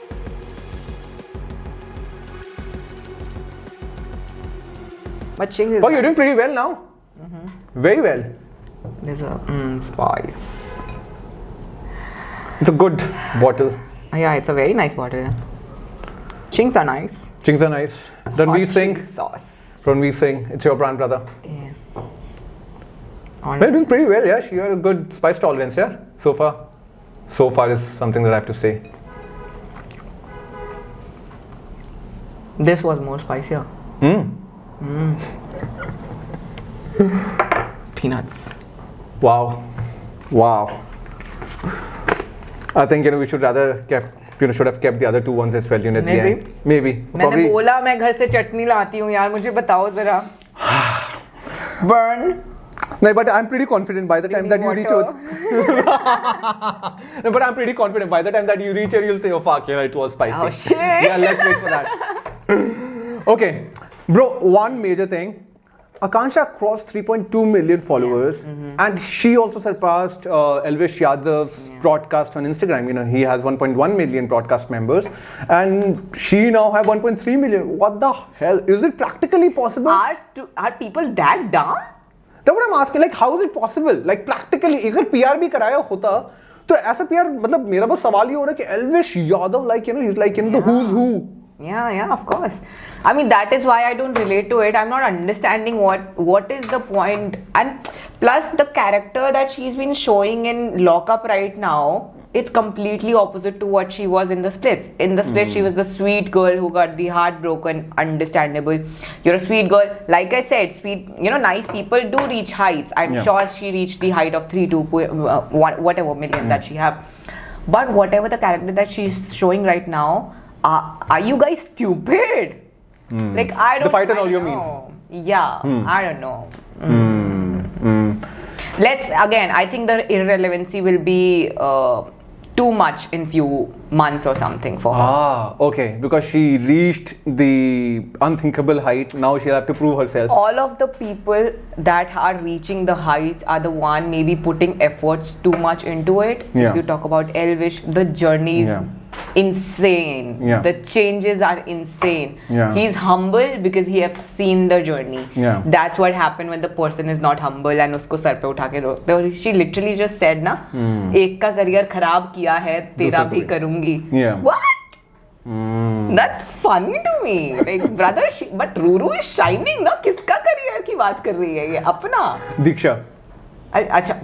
But Ching is. Oh, you're doing pretty well now. Very well. There's a spice. It's a good bottle. Yeah, it's a very nice bottle. Chings are nice. Chings are nice. Ranveer Hot Singh. chili sauce. Ranveer Singh. It's your brand, brother. Yeah. Well, doing pretty well, yeah. You have a good spice tolerance, yeah. So far. So far is something that I have to say. This was more spicier. Peanuts. Wow. I think we should rather should have kept the other two ones as well at the Maybe. end. Maybe. मैंने बोला मैं घर से चटनी लाती हूँ यार, मुझे बताओ जरा. Burn. No, but I'm pretty confident by the time that you reach water. No, but I'm pretty confident by the time that you reach here, you'll say, oh fuck, yeah, it was spicy. Oh shit. Yeah, let's wait for that. Okay, bro, one major thing. Akansha crossed 3.2 million followers, and she also surpassed Elvish Yadav's broadcast on Instagram. He has 1.1 million broadcast members, and she now have 1.3 million. What the hell? Is it practically possible? Are people that dumb? That's what I'm asking. Like, how is it possible? Like, practically, अगर PR भी कराया होता, तो ऐसा PR मतलब मेरा बस सवाल ये हो रहा है कि Elvish Yadav, like he's like the who's who. Yeah, of course. I mean, that is why I don't relate to it. I'm not understanding what is the point. And plus, the character that she's been showing in Lockup right now, it's completely opposite to what she was in the Splits. In the Splits, she was the sweet girl who got the heart broken. Understandable. You're a sweet girl. Like I said, sweet, nice people do reach heights. I'm sure she reached the height of 3.2 million that she have. But whatever the character that she's showing right now, are you guys stupid? Like, I don't know. The fight and all you mean? Yeah, I don't know. I think the irrelevancy will be too much in few months or something for her. Okay. Because she reached the unthinkable height. Now she'll have to prove herself. All of the people that are reaching the heights are the one maybe putting efforts too much into it. Yeah. If you talk about Elvish, the journey is insane. Yeah. The changes are insane. Yeah. He's humble because he has seen the journey. Yeah. That's what happened when the person is not humble and usko sar pe utha ke ro. She literally just said na, ek ka career kharab kiya hai, tera bhi karungi. Yeah. What? That's funny to me. Like, brother, but Ruru is shining na. Kiska career की बात कर रही है ये अपना? Diksha. अच्छा.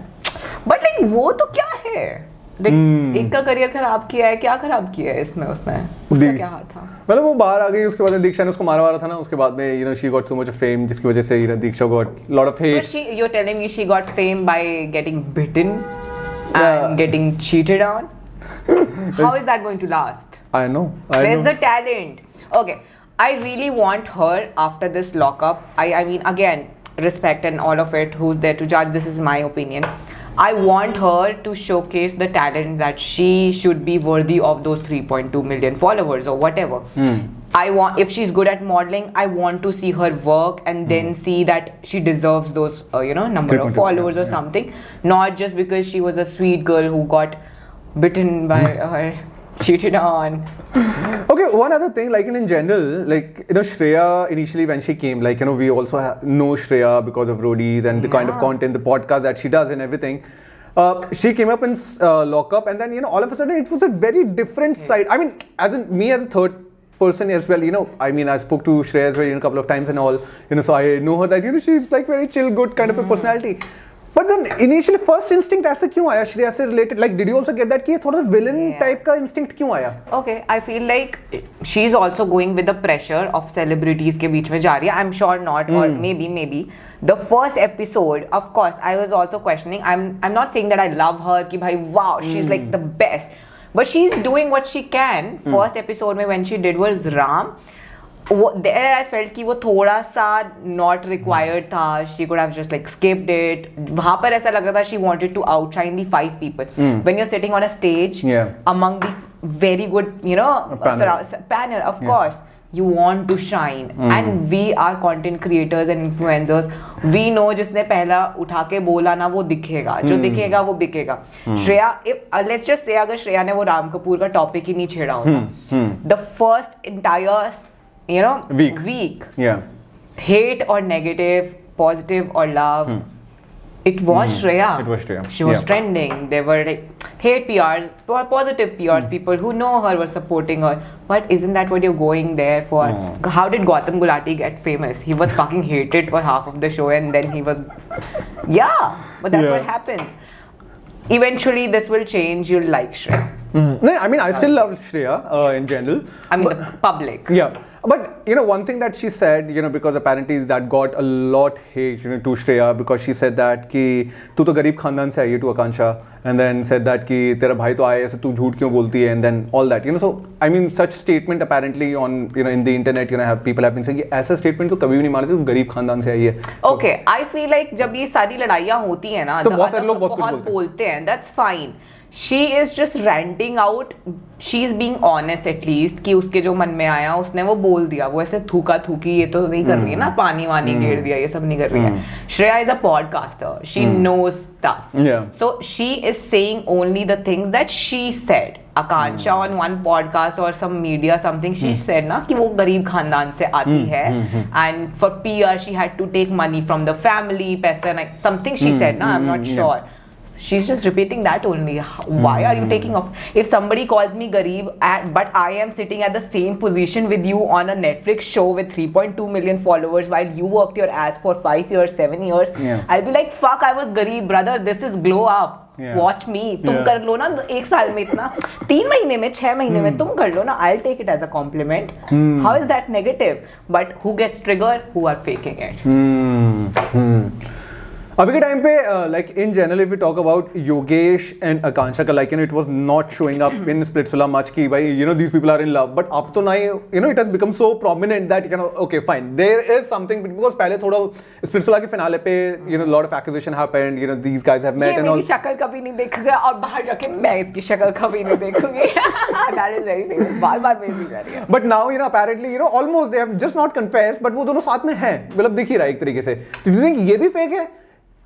But like वो तो क्या है? एक का करियर खराब किया है, क्या खराब किया है इसमें उसने? उसका क्या हाथ था? मतलब वो बाहर आ गई, उसके बाद दीक्षा ने उसको मारा था ना, उसके बाद में she got so much of fame, जिसकी वजह से दीक्षा got lot of hate. So you're telling me she got fame by getting bitten and getting cheated on? How is that going to last? I know. Where's the talent? Okay, I really want her after this lockup. I mean, again, respect and all of it. Who's there to judge? This is my opinion. I want her to showcase the talent that she should be worthy of those 3.2 million followers or whatever. I want, if she's good at modeling, I want to see her work and then see that she deserves those, number of followers or something. Not just because she was a sweet girl who got bitten by her, cheated on. Okay, one other thing, like in general, like, Shreya initially when she came, like, we also know Shreya because of Roadies and the kind of content, the podcast that she does and everything. She came up in Lockup, and then, all of a sudden it was a very different side. I mean, as a third person as well, I mean, I spoke to Shreya as well a couple of times and all, so I know her that, she's like very chill, good kind of a personality. But then initially first instinct ऐसा क्यों आया श्रेया से related? Like, did you also get that कि थोड़ा सा villain type का instinct क्यों आया? Okay, I feel like she's also going with the pressure of celebrities के बीच में जा रही है. I'm sure not, or maybe. The first episode, of course, I was also questioning. I'm not saying that I love her कि भाई wow, she's like the best. But she's doing what she can. First episode में when she did was Ram. There I felt कि वो थोड़ा सा not required था. She could have just like skipped it. वहाँ पर ऐसा लग रहा था she wanted to outshine the 5 people. When you're sitting on a stage among the very good, panel, of course, you want to shine. And we are content creators and influencers. We know जिसने पहला उठा के बोला ना वो दिखेगा. जो दिखेगा वो बिकेगा. श्रेया, let's just say अगर श्रेया ने वो राम कपूर का टॉपिक ही नहीं छेड़ा होता. The first entire week, hate or negative, positive or love, It was Shreya. It was Shreya. She was Yeah. trending. There were like hate PRs, positive PRs. People who know her were supporting her. But isn't that what you're going there for? How did Gautam Gulati get famous? He was fucking hated for half of the show, and then he was, yeah. But that's Yeah. what happens. Eventually, this will change. You'll like Shreya. No, I mean, I still love Shreya in general. I mean, the public. Yeah, but you know, one thing that she said, you know, because apparently that got a lot hate, you know, to Shreya, because she said that कि तू तो गरीब खानदान से आई है, to Akansha, and then said that कि तेरा भाई तो आया है, तू झूठ क्यों बोलती है, and then all that, you know. So I mean, such statement apparently on, you know, in the internet, you know, people have been saying कि ऐसा statement तो कभी भी नहीं मानते, तू गरीब खानदान से आई है. Okay, I feel like जब ये सारी लड़ाइयाँ होती है ना, तो बहुत सारे लोग बहुत कुछ बोलते हैं. That's fine. She is just ranting out. She's being honest at least कि उसके जो मन में आया उसने वो बोल दिया. वो ऐसे थूका थूकी ये तो नहीं कर रही है ना, पानी वानी गिर दिया ये सब नहीं कर रही है. Shreya is a podcaster. She knows stuff. Yeah. So she is saying only the things that she said. Akansha on one podcast or some media something she said ना कि वो गरीब खानदान से आती है and for PR she had to take money from the family पैसा like something she said ना, I'm not sure. She's just repeating that only. Why are you taking off? If somebody calls me Garib, but I am sitting at the same position with you on a Netflix show with 3.2 million followers while you worked your ass for 5 years, 7 years, I'll be like, fuck, I was Garib, brother. This is glow up. Watch me. तुम कर लो ना 1 साल में इतना, 3 महीने में 6 महीने में तुम कर लो ना. I'll take it as a compliment. How is that negative? But who gets triggered? Who are faking it? अभी के टाइम पे like in general if we talk about Yogesh and Akansha का, like you know, it was not showing up in Splitsvilla much कि भाई you know these people are in love, but अब तो ना you know it has become so prominent that you know okay fine there is something, because पहले थोड़ा Splitsvilla के finale पे you know a lot of accusation happened, you know these guys have met and all. ये मेरी शक्ल कभी नहीं देखूंगा और बाहर जाके मैं इसकी शक्ल कभी नहीं देखूंगी. That is very famous. बार-बार भेजी जा रही है. But now you know apparently you know almost they have just not confessed, but वो दोनों साथ में हैं, मतलब दिख ही रहा है एक तरीके से. Do you think ये भी fake है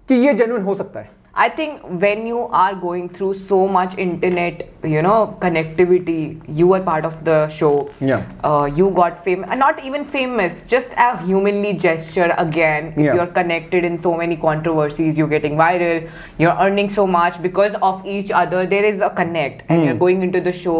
कि ये genuine हो सकता है? I think when you are going through so much internet, you know, connectivity, you were part of the show. Yeah. You got famous, not even famous, just a humanly gesture again. If you're connected in so many controversies, you're getting viral, you're earning so much because of each other. There is a connect, and you're going into the show.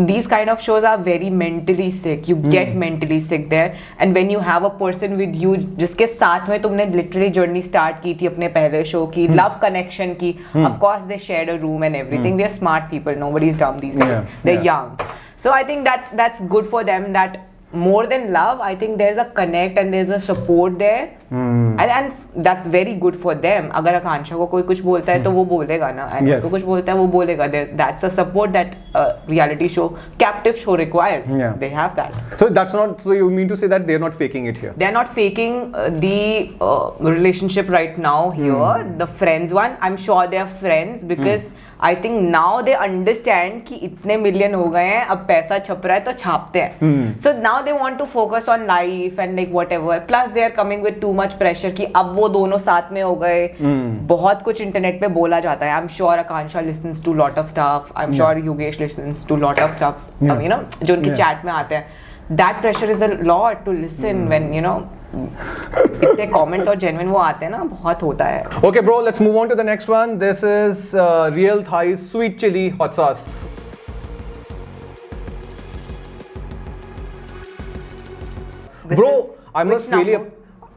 These kind of shows are very mentally sick. You get mentally sick there, and when you have a person with you जिसके साथ में तुमने literally journey start की थी अपने पहले show की, love connection की, of course they shared a room and everything. They're smart people. Nobody's dumb these days. They're young, so I think that's good for them. That more than love, I think there's a connect and there's a support there, and that's very good for them. अगर आकांक्षा को कोई कुछ बोलता है तो वो बोलेगा ना, and उसको कुछ बोलता है वो बोलेगा. That's a support that reality show, captive show requires. They have that. So that's not. So you mean to say that they're not faking it here? They're not faking the relationship right now here. The friends one, I'm sure they're friends because I think now they understand कि इतने million हो गए हैं, अब पैसा छप रहा है तो छापते हैं. So now they want to focus on life and like whatever. Plus they are coming with too much pressure कि अब वो दोनों साथ में हो गए. बहुत कुछ इंटरनेट पे बोला जाता है. I'm sure Akansha listens to lot of stuff. I'm sure Yogesh listens to lot of stuff. You know, जो उनकी chat में आते हैं. That pressure is a lot to listen when you know. इतने comments और genuine वो आते हैं ना, बहुत होता है. Okay, bro, let's move on to the next one. This is Real Thai's sweet chili hot sauce. Bro, I must really.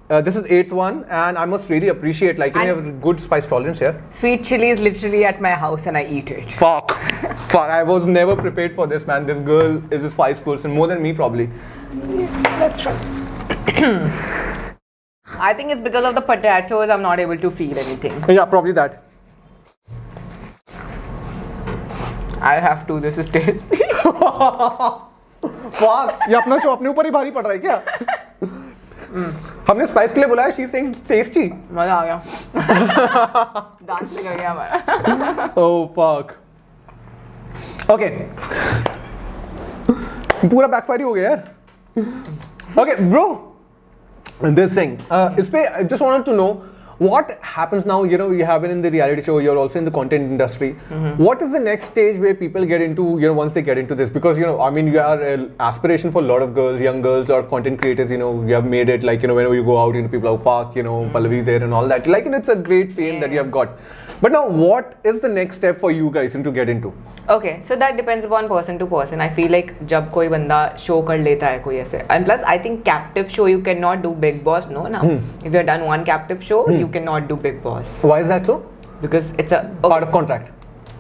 This is 8th one, and I must really appreciate like you have good spice tolerance here. Sweet chili is literally at my house and I eat it. Fuck. I was never prepared for this, man. This girl is a spice person, more than me probably. That's right. I think it's because of the potatoes I'm not able to feel anything. Yeah, probably that. I have to. This is tasty. Fuck. ये अपना show अपने ऊपर ही भारी पड़ रहा है क्या? हमने स्पाइस के लिए बुलाया. She's saying tasty. मजा आ गया. दांत निकल गया हमारा. Oh fuck. Okay. पूरा backfire ही हो गया यार. Okay, bro. This thing. इस पे I just wanted to know what happens now? You know, you have been in the reality show. You're also in the content industry. What is the next stage where people get into? You know, once they get into this, because you know, I mean, you are an aspiration for a lot of girls, young girls, a lot of content creators. You know, you have made it. Like, you know, whenever you go out, you know, people are park. You know, Pallavi's there and all that. Like, you know, it's a great fame that you have got. But now, what is the next step for you guys to get into? Okay, so that depends upon person to person. I feel like जब कोई बंदा show कर लेता है कोई ऐसे, and plus I think captive show you cannot do Big Boss, no now. If you have done one captive show, you cannot do Big Boss. Why is that so? Because it's a Part of contract.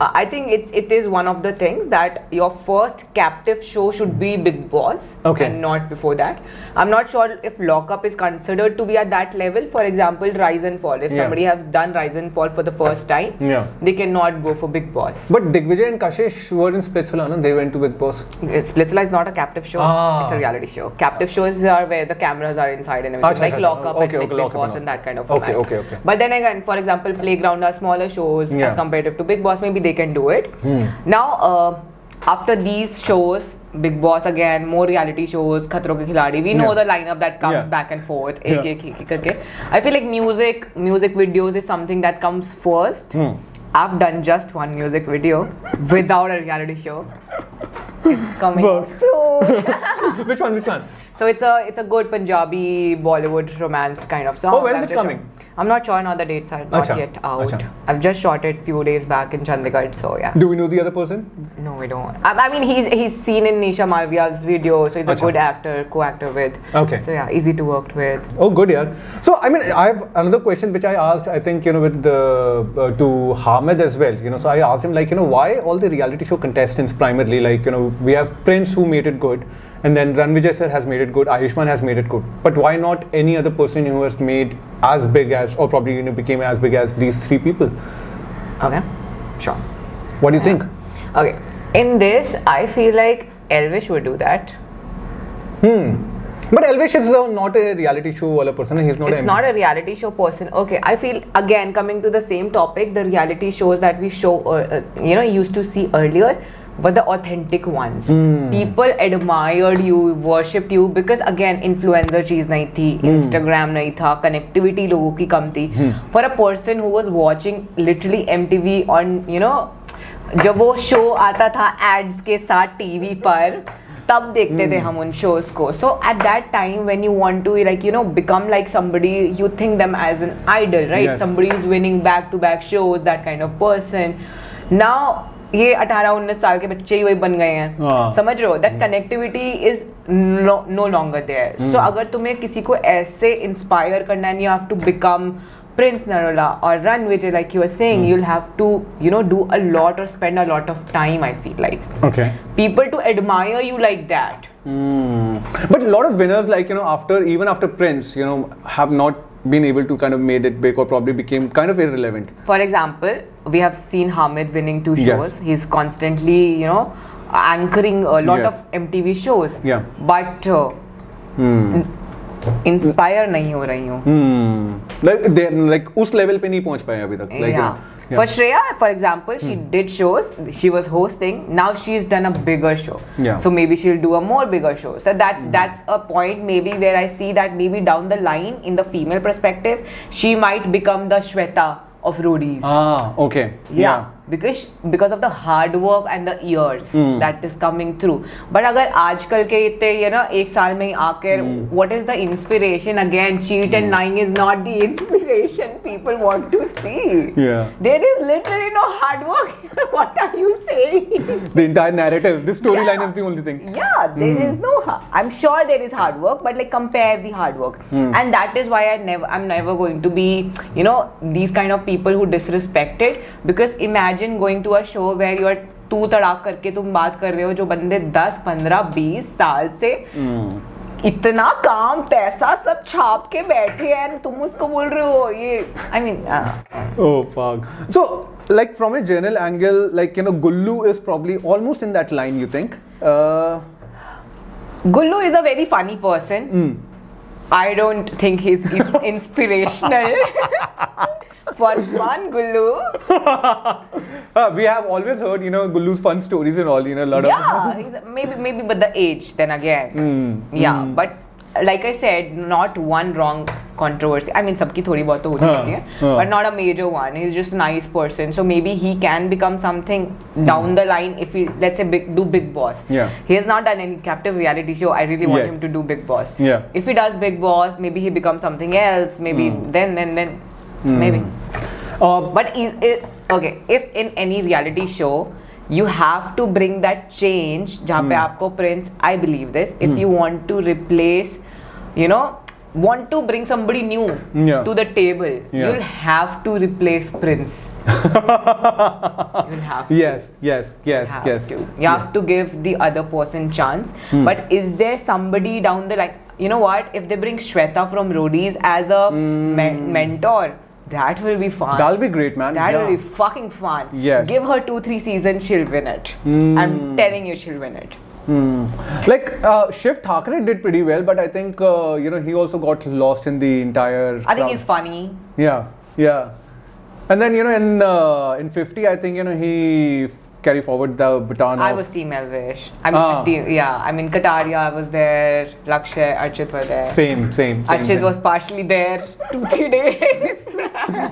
I think it is one of the things that your first captive show should be Big Boss, and not before that. I'm not sure if Lockup is considered to be at that level. For example, Rise and Fall. If somebody has done Rise and Fall for the first time, they cannot go for Big Boss. But Digvijay and Kashish were in Splitsvilla, no? They went to Big Boss. Splitsvilla is not a captive show. It's a reality show. Captive shows are where the cameras are inside and everything, like Lockup and Big Boss and that kind of format. Okay. But then again, for example, Playground are smaller shows as compared to Big Boss. Maybe they can do it. Now, after these shows, Big Boss again, more reality shows, Khatron Ke Khiladi, we know the lineup that comes back and forth. I feel like music videos is something that comes first. I've done just one music video without a reality show. It's coming out soon. Which one? So it's a good Punjabi Bollywood romance kind of song. Oh, when is it coming? I'm not sure now, the dates are not yet out. I've just shot it few days back in Chandigarh, so yeah. Do we know the other person? No, we don't. I mean, he's seen in Nisha Malviya's video, so he's a good actor, co-actor with. Okay. So yeah, easy to work with. Oh, good, yeah. So I mean, I have another question which I asked, I think, you know, with the to Hamid as well. You know, so I asked him, like, you know, why all the reality show contestants primarily, like, you know, we have Prince who made it good. And then Ranvijay sir has made it good, Ayushmann has made it good. But why not any other person who has made as big as, or probably, you know, became as big as these three people? Okay, sure. What do you think? Okay, in this, I feel like Elvish would do that. But Elvish is not a reality show wala person. He's not. It's not a reality show person. Okay, I feel again coming to the same topic, the reality shows that we used to see earlier. But the authentic ones. People admired you, worshipped you because again influencer चीज नहीं थी, Instagram नहीं था, connectivity लोगों की कम थी. For a person who was watching literally MTV on, you know, जब वो show आता था ads के साथ TV पर, तब देखते थे हम उन shows को. So at that time when you want to, like, you know, become like somebody, you think them as an idol, right? Yes. Somebody is winning back-to-back shows, that kind of person. Now ये 18-19 साल के बच्चे ही वही बन गए हैं. समझ रहे हो? That connectivity is no longer there. So अगर तुम्हें किसी को ऐसे inspire करना है, you have to become Prince Narola or Ranvijay, like you were saying, you'll have to, you know, do a lot or spend a lot of time, I feel like. Okay. People to admire you like that. But a lot of winners, like, you know, even after Prince, you know, have not been able to kind of made it big or probably became kind of irrelevant. For example, we have seen Hamid winning 2 shows. Yes. He's constantly, you know, anchoring a lot of MTV shows. Yeah. But inspire नहीं हो रही हूँ. Like उस level पे नहीं पहुँच पाए अभी तक. Like, yeah. For Shreya, for example, she did shows, she was hosting, now she's done a bigger show. Yeah. So maybe she'll do a more bigger show. So that's a point maybe where I see that maybe down the line, in the female perspective, she might become the Shweta of Roadies. Okay. Yeah. Because of the hard work and the years that is coming through. But अगर आजकल के इतने, you know, एक साल में ही आकर, what is the inspiration again? Cheat and lying is not the inspiration people want to see. Yeah. There is literally no hard work. What are you saying? The entire narrative, this storyline is the only thing. Yeah, there is no. I'm sure there is hard work, but like compare the hard work, and that is why I'm never going to be, you know, these kind of people who disrespect it. Because imagine going to a show where you are तू तड़ाक करके तुम बात कर रहे हो, जो बंदे 10, 15, 20 साल से इतना काम पैसा सब छाप के बैठे हैं, तुम उसको बोल रहे हो ये. I mean, oh fuck. So like from a general angle, like, you know, Gullu is probably almost in that line, you think? Gullu is a very funny person. I don't think he's inspirational. For fun, Gullu. We have always heard, you know, Gullu's fun stories and all, you know, a lot of. Maybe, but the age then again. Yeah, but like I said, not one wrong controversy. I mean, सबकी थोड़ी बहुत तो होती रहती है, but not a major one. He's just a nice person. So maybe he can become something down the line if he, let's say, do Big Boss. Yeah. He has not done any captive reality show. I really want Yeah. him to do Big Boss. Yeah. If he does Big Boss, maybe he becomes something else. Maybe then maybe. But okay, if in any reality show you have to bring that change, जहाँ पे आपको Prince, I believe this. If you want to replace, want to bring somebody new Yeah. to the table, Yeah. you'll have to replace Prince. You'll have to. Yes. You have to give the other person chance. But is there somebody down the line? You know what? If they bring Shweta from Roadies as a mentor, that will be fun. That'll be great, man. That will Yeah. be fucking fun. Yes. Give her 2-3 seasons, she'll win it. I'm telling you, she'll win it. Like Shiv Thakre did pretty well, but I think he also got lost in the entire. I think crowd. he's funny. Yeah. And then in 50, I think he carry forward the baton. I of- was Team Elvish. I mean, Kataria was there, Lakshay, Archit were there. Same Archit thing. was partially there 2-3 days.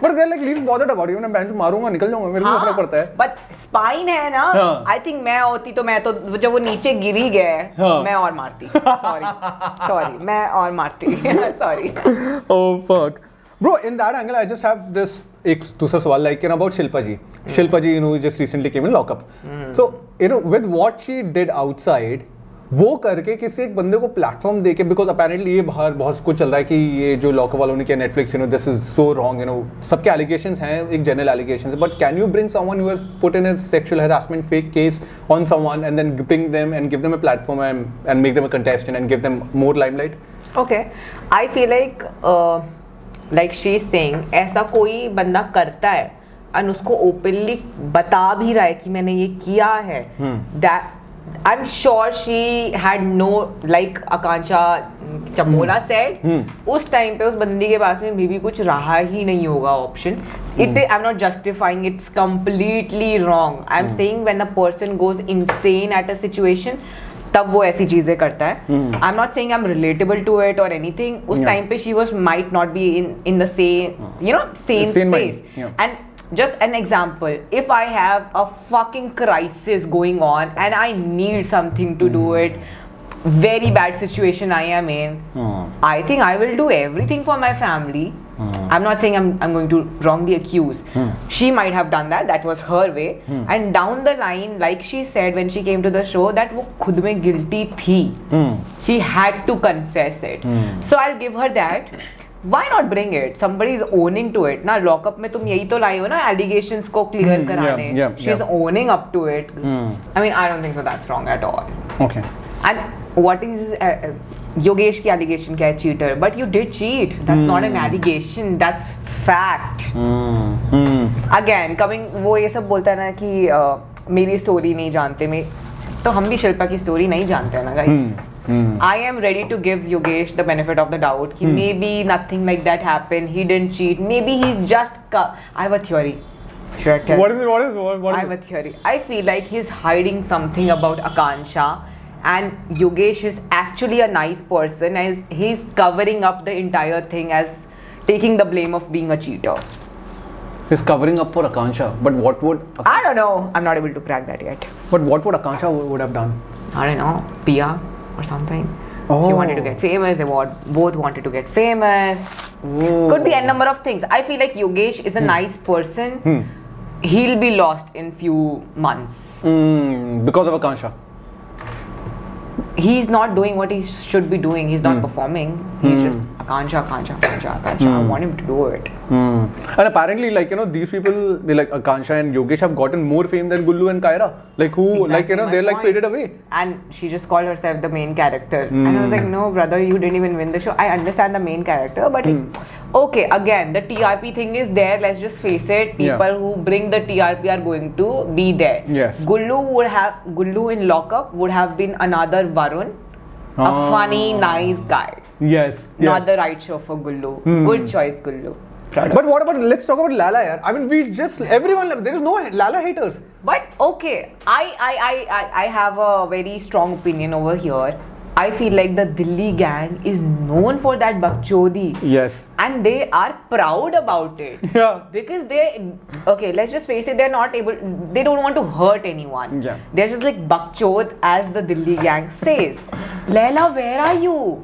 But they're like least bothered about it. मैं bench मारूंगा निकल जाऊंगा मेरे को फर्क पड़ता है. But spine है ना. हाँ. आई थिंक मैं होती तो मैं तो जब वो नीचे गिरी गए हाँ. मैं और मारती. सॉरी मैं और मारती. Sorry. Oh fuck. Bro, in that angle, I just have this एक दूसरा सवाल like about Shilpa ji. Shilpa ji, just recently came in lockup. So, with what she did outside, वो करके किसी एक बंदे को प्लेटफॉर्म देके, बिकॉज अपेरेंटली ये बाहर बहुत कुछ चल रहा है कि ये जो लॉकअप वालों ने किया Netflix, this is so wrong, सबके एलिगेशंस हैं, एक general allegations, but can you bring someone who has put in a sexual harassment fake case on someone and then bring them and give them a platform and make them a contestant and give them more limelight? Okay, I feel like she is saying ऐसा कोई बंदा करता है और उसको openly बता भी रहा है कि मैंने ये किया है, that I'm sure she had no, like Akansha Chamola said, उस टाइम पे उस बंदी के पास में भी कुछ रहा ही नहीं होगा option. I'm not justifying, it's completely wrong. I'm saying when a person goes insane at a situation, तब वो ऐसी चीजें करता है. I'm not saying I'm relatable to it or anything. उस टाइम पे she might not be in the same space. And just an example, if I have a fucking crisis going on and I need something to do it, very bad situation I am in, I think I will do everything for my family. I'm not saying I'm going to wrongly accuse. She might have done that. That was her way. And down the line, like she said when she came to the show, that वो खुद में guilty थी. She had to confess it. So I'll give her that. Why not bring it? Somebody is owning to it. ना lockup में तुम यही तो लाई हो ना allegations को clear कराने. She's owning up to it. I mean, I don't think so that's wrong at all. Okay. And what is Yogesh की allegation क्या है? Cheater. But you did cheat. That's not an allegation. That's fact. Again, coming वो ये सब बोलता है ना कि मेरी स्टोरी नहीं जानते में, तो हम भी शिल्पा की स्टोरी नहीं जानते हैं ना guys. I am ready to give Yogesh the benefit of the doubt. Maybe nothing like that happened. He didn't cheat. Maybe he's just. I have a theory. Should I tell? What is it? I have a theory. I feel like he's hiding something about Akansha, and Yogesh is actually a nice person, and he's covering up the entire thing as taking the blame of being a cheater. He's covering up for Akansha, but what would? I don't know. I'm not able to crack that yet. But what would Akansha would have done? I don't know. PR. Or something. She wanted to get famous. They both wanted to get famous. Could be a number of things. I feel like Yogesh is a nice person. He'll be lost in few months. Because of Akansha. He's not doing what he should be doing. He's not performing. He's just Akansha. I want him to do it. And apparently, these people, like Akansha and Yogesh, have gotten more fame than Gullu and Kaira. Exactly they're my point. faded away. And she just called herself the main character. And I was like, no, brother, you didn't even win the show. I understand the main character, but okay, again, the TRP thing is there. Let's just face it. People who bring the TRP are going to be there. Yes. Gullu in lockup would have been another Varun. A funny, nice guy. Yes. Not the right show for Gullu. Good choice, Gullu. But what about, let's talk about Lala, yaar. I mean, everyone, there is no Lala haters. But okay, I have a very strong opinion over here. I feel like the Delhi gang is known for that bakchodi. Yes. And they are proud about it. Yeah. Because okay, let's just face it, they don't want to hurt anyone. Yeah. They're just like bakchod, as the Delhi gang says. Laila, where are you?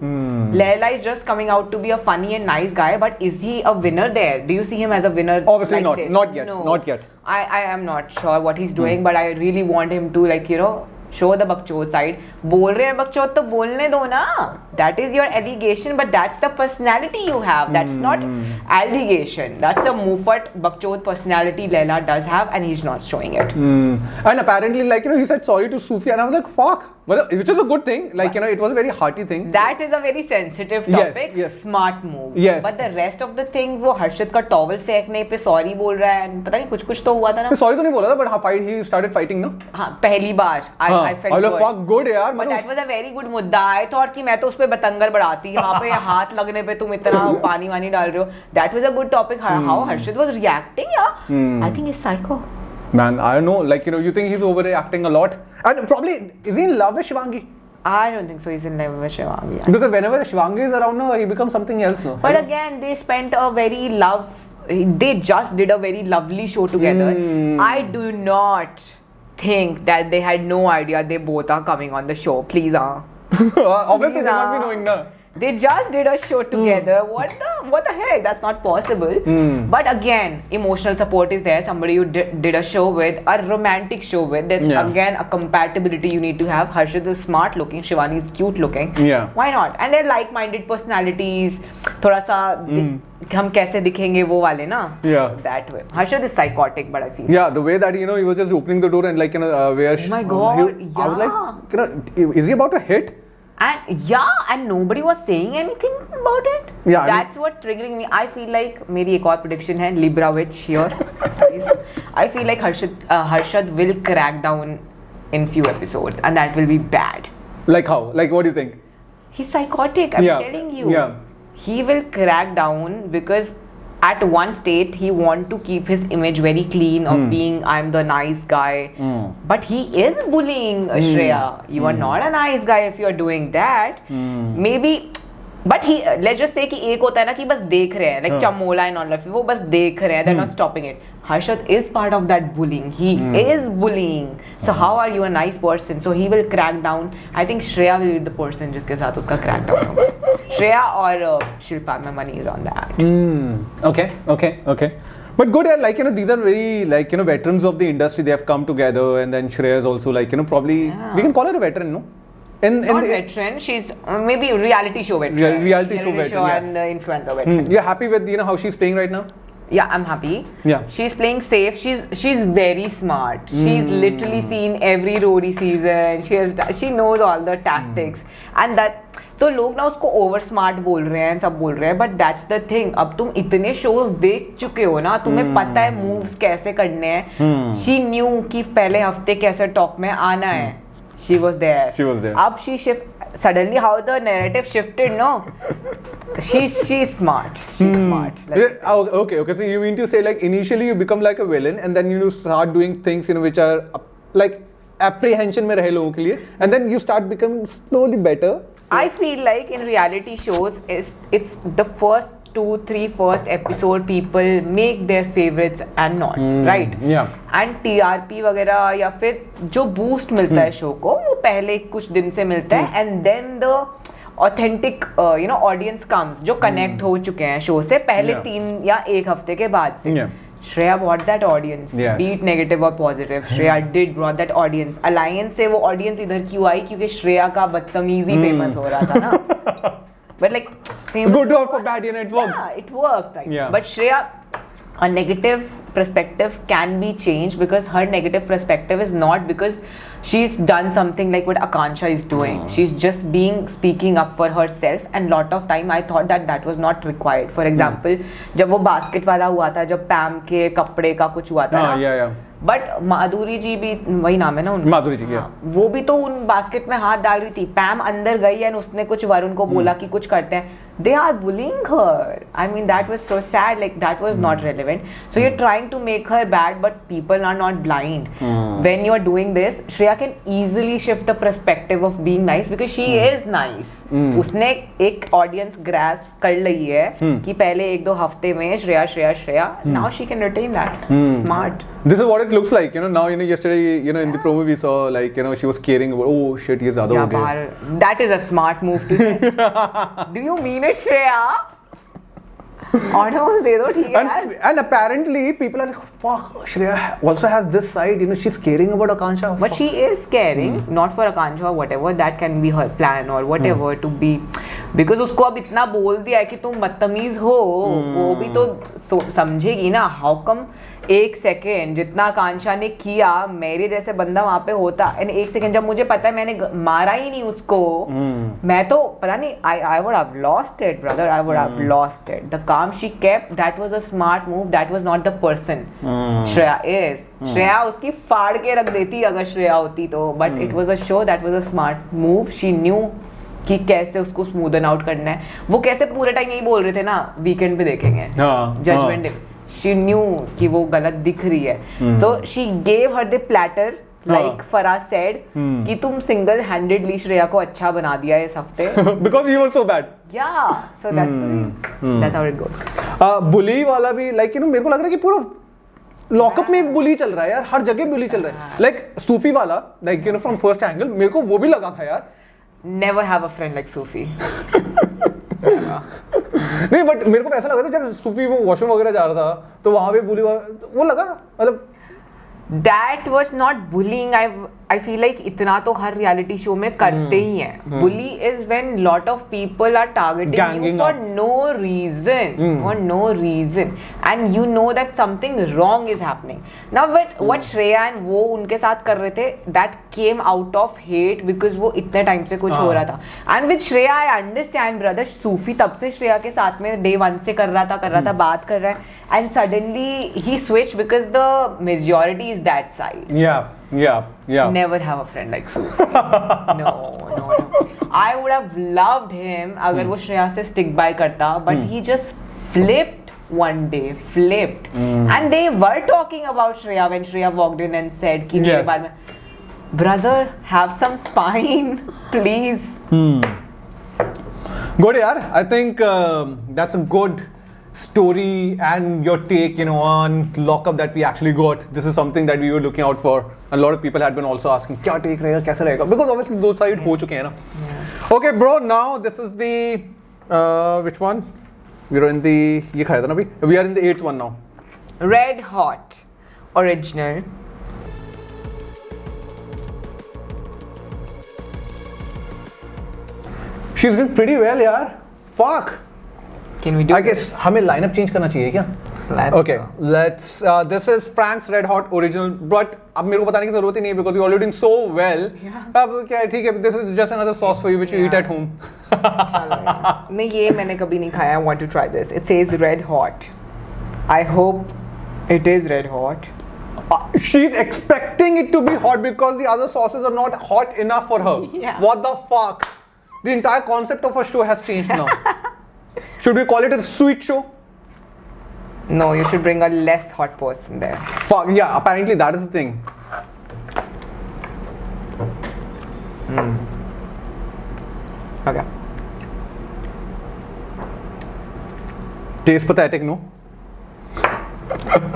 Laila is just coming out to be a funny and nice guy, but is he a winner there? Do you see him as a winner? Obviously like not. this? Not yet. No. Not yet. I am not sure what he's doing, but I really want him to, like, you know, show the bakchod side. बोल रहे हैं bakchod तो बोलने दो ना. That is your allegation, but that's the personality you have. That's not allegation. That's a Mufat bakchod personality Laila does have, and he's not showing it. And apparently, like, you know, he said sorry to Sufi, and I was like, fuck. Well, which is a good thing. Like, you know, it was a very hearty thing. That is a very sensitive Yes, topic. yes. Smart move. Yes. But the rest of the things, वो हर्षद का towel फेंकने पे sorry बोल रहा है, पता नहीं कुछ तो हुआ था ना. Sorry तो नहीं बोला था, but fight, he started fighting, no? हाँ, पहली बार. I felt I was like, good. fuck, good यार. But that was a very good मुद्दा. I thought कि मैं तो उस पे बतंगर बढ़ाती, वहाँ पे हाथ लगने पे तुम इतना पानी वानी डाल रहे हो. That was a good topic. How Harshad was reacting, yeah. I think he's psycho. Man, I don't know. Like, you know, you think he's overreacting a lot, and probably is he in love with Shivangi? I don't think so. He's in love with Shivangi. Because whenever Shivangi is around, no, he becomes something else, no. But again, they just did a very lovely show together. I do not think that they had no idea they both are coming on the show. Please, Obviously, they must be knowing, na. They just did a show together. What the heck? That's not possible. But again, emotional support is there. Somebody you did a show with, a romantic show with. That's again a compatibility you need to have. Harshad is smart looking, Shivani is cute looking. Yeah. Why not? And they're like-minded personalities. थोड़ा सा हम कैसे दिखेंगे वो वाले ना. Yeah. That way. Harshad is psychotic, but I feel. Yeah, the way that, you know, he was just opening the door and, like, you know, where. Oh my God, I was like, you know, is he about to hit? And nobody was saying anything about it. Yeah, That's what triggering me. I feel like मेरी एक और prediction है, Libra witch here. Please. I feel like Harshad will crack down in few episodes, and that will be bad. Like how? Like, what do you think? He's psychotic. I'm telling you. Yeah. He will crack down because at one state he want to keep his image very clean of being I'm the nice guy, but he is bullying Shreya. You are not a nice guy if you are doing that. Maybe, but he, let's just say कि एक होता है ना कि बस देख रहे हैं, like Chamola and all of it, वो बस देख रहे हैं, they're not stopping it. Harshad is part of that bullying. He is bullying. So how are you a nice person? So he will crack down. I think Shreya will be the person जिसके साथ उसका crack down होगा. Shreya or Shilpa, my money is on that. Okay. But good, like, you know, these are very, like, you know, veterans of the industry. They have come together, and then Shreya is also, like, you know, probably we can call her a veteran, no? Not veteran, she's maybe reality show veteran. Reality show veteran, and influencer veteran. You're happy with, you know, how she's playing right now? Yeah, I'm happy. Yeah. She's playing safe. She's very smart. She's literally seen every Rory season. She knows all the tactics. And that तो लोग ना उसको over smart बोल रहे हैं, सब बोल रहे हैं, बट दैट्स द थिंग. अब तुम इतने शोज देख चुके हो ना, तुम्हें पता है मूव्स कैसे करने हैं. शी न्यू कि पहले हफ्ते कैसे टॉक में आना है. She was there. अब she shift suddenly how the narrative shifted, no? She's smart. Okay. So you mean to say, like, initially you become like a villain, and then you start doing things, you know, which are like apprehension में रहे लोगों के लिए, and then you start becoming slowly better. I feel like in reality shows, it's the first 2-3 first episode people make their favorites and not, right? Yeah. And TRP वगैरह या फिर जो boost मिलता है शो को, वो पहले कुछ दिन से मिलता है, and then the authentic you know audience comes जो connect हो चुके हैं शो से पहले 3 या 1 हफ्ते के बाद से. Shreya brought that audience, be it negative or positive. Shreya did brought that audience. Alliance से वो audience इधर क्यों आई? क्योंकि Shreya का बदतमीजी famous हो रहा था ना. But like famous. Good or for bad, you know, it worked. Yeah, it worked. Right? Yeah. But Shreya, a negative perspective can be changed because her negative perspective is not because she's done something like what Akansha is doing. She's just speaking up for herself, and lot of time I thought that was not required. For example, जब वो basket वाला हुआ था, जब Pam के कपड़े का कुछ हुआ था ना, बट माधुरी जी भी, वही नाम है ना उनका, माधुरी जी, yeah. वो भी तो उन बास्केट में हाथ डाल रही थी. पैम अंदर गई एंड उसने कुछ वरुण को बोला कि कुछ करते हैं. They are bullying her. I mean, that was so sad. Like, that was not relevant. So you're trying to make her bad, but people are not blind. When you're doing this, Shreya can easily shift the perspective of being nice because she is nice. उसने एक audience grasp कर ली है कि पहले 1-2 हफ्ते में Shreya. Now she can retain that. Smart. This is what it looks like, you know. Now, you know, yesterday, you know, in the promo we saw, like, you know, she was caring about, oh shit, ये ज़्यादा हो गया. That is a smart move to say. Do you mean it, Shreya? Audios दे दो, ठीक है यार. And apparently people are like, fuck, Shreya also has this side, you know, she's caring about Akansha. But she is caring, not for Akansha or whatever. That can be her plan or whatever to be. Because उसको अब इतना बोल दिया है कि तुम बदतमीज हो, वो भी तो समझेगी ना. How come 1 सेकेंड जितना आकांक्षा ने किया, मेरे जैसे बंदा वहां पे होता, एंड 1 सेकेंड जब मुझे पता है मैंने मारा ही नहीं उसको, मैं तो पता नहीं, I would have lost it, brother. I would have lost it. The calm she kept, that was a smart move. That was not the person Shreya is. Shreya उसकी फाड़ के रख देती अगर श्रेया होती तो, but it was a show. That was a smart move. She knew कि कैसे उसको स्मूदन आउट करना है. वो कैसे पूरे टाइम यही बोल रहे थे ना, वीकेंड पे देखेंगे जजमेंट डे. शी न्यू कि वो गलत दिख रही है, so she gave her the platter like Faraz said कि तुम सिंगल हैंडेडली श्रेया को अच्छा बना दिया इस हफ्ते because you were so bad. Yeah so that's how it goes. Bully वाला भी, लाइक, यू नो, मेरे को लग रहा है कि पूरा लॉकअप में बुली चल रहा है यार, हर जगह बुली चल रहा है. लाइक सूफी वाला, like, you know, from first angle मेरे को वो भी लगा था यार. Never have a friend like Sufi. नहीं, बट मेरे को ऐसा लगा था जब सूफी वो वॉशरूम वगैरह जा रहा था तो वहां पे बुली वो लगा, मतलब That was not bullying. I feel like इतना तो हर reality show में करते ही हैं. Bully is when lot of people are targeting Ganging you for up. no reason. For no reason. And you know that something wrong is happening. Now what Shreya and वो उनके साथ कर रहे थे, that came out of hate because वो इतने time से कुछ हो रहा था. And with Shreya I understand, brother. सूफी तब से श्रेया के साथ में day 1 से कर रहा था, बात कर रहा है. And suddenly he switched because the majority is that side. Yeah. Never have a friend like Sufi. No. I would have loved him अगर वो श्रेया से stick by करता, but he just flipped one day. And they were talking about Shreya when Shreya walked in and said कि मेरे बारे में, brother, have some spine, please. Good yaar. I think that's a good story and your take, you know, on lockup that we actually got. This is something that we were looking out for. A lot of people had been also asking, क्या take रहेगा, कैसे रहेगा? Because obviously those side हो चुके हैं ना. Okay, bro. Now this is the which one? We are in the ये खाया था ना अभी. We are in the 8th one now. Red Hot original. She's doing pretty well यार. Fuck. Can we do I guess हमें lineup change करना चाहिए क्या? Okay, let's. This is Frank's Red Hot original, but अब मेरे को बताने की जरूरत ही नहीं है because you're already doing so well. अब क्या है, ठीक है. This is just another sauce for you which you eat at home. नहीं, ये मैंने कभी नहीं खाया. I want to try this. It says Red Hot. I hope it is Red Hot. She's expecting it to be hot because the other sauces are not hot enough for her. Yeah. What the fuck? The entire concept of a show has changed now. Should we call it a sweet show? No, you should bring a less hot person there. Fuck, yeah, apparently that is the thing. Okay. Taste pathetic, no?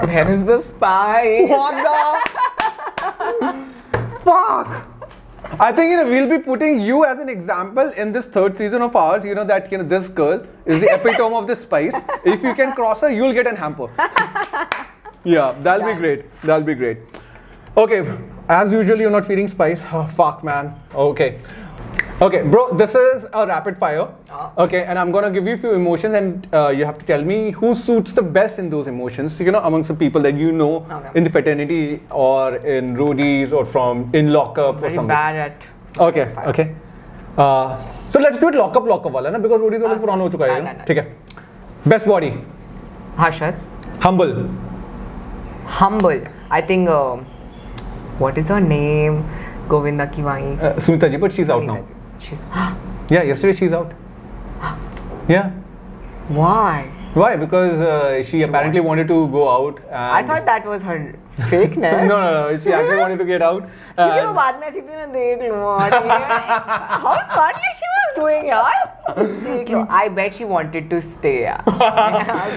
Where is the spice? What the? Fuck! I think, you know, we'll be putting you as an example in this 3rd season of ours. You know that, you know, this girl is the epitome of this spice. If you can cross her, you'll get an hamper. Yeah, that'll be great. That'll be great. Okay, as usual, you're not feeling spice. Oh, fuck, man. Okay. Okay, bro, this is a rapid fire. Okay, and I'm gonna give you a few emotions, and you have to tell me who suits the best in those emotions. You know, amongst the people that you know in the fraternity or in roadies or in lockup or something. Very bad at. Okay. So let's do it lockup वाला ना, because roadies वाला पुराना हो चुका है. ठीक है. Best body. Harshad. Humble. I think what is her name? Govinda ki Wahi. Sunita ji, but she's out now. She's Yeah, yesterday she's out. Yeah. why? Why? Because she apparently wanted to go out. And I thought that was her fakeness. no. She actually wanted to get out. क्योंकि वो बाद में ऐसी थी ना देख लो how smartly she was doing यार देख लो I bet she wanted to stay यार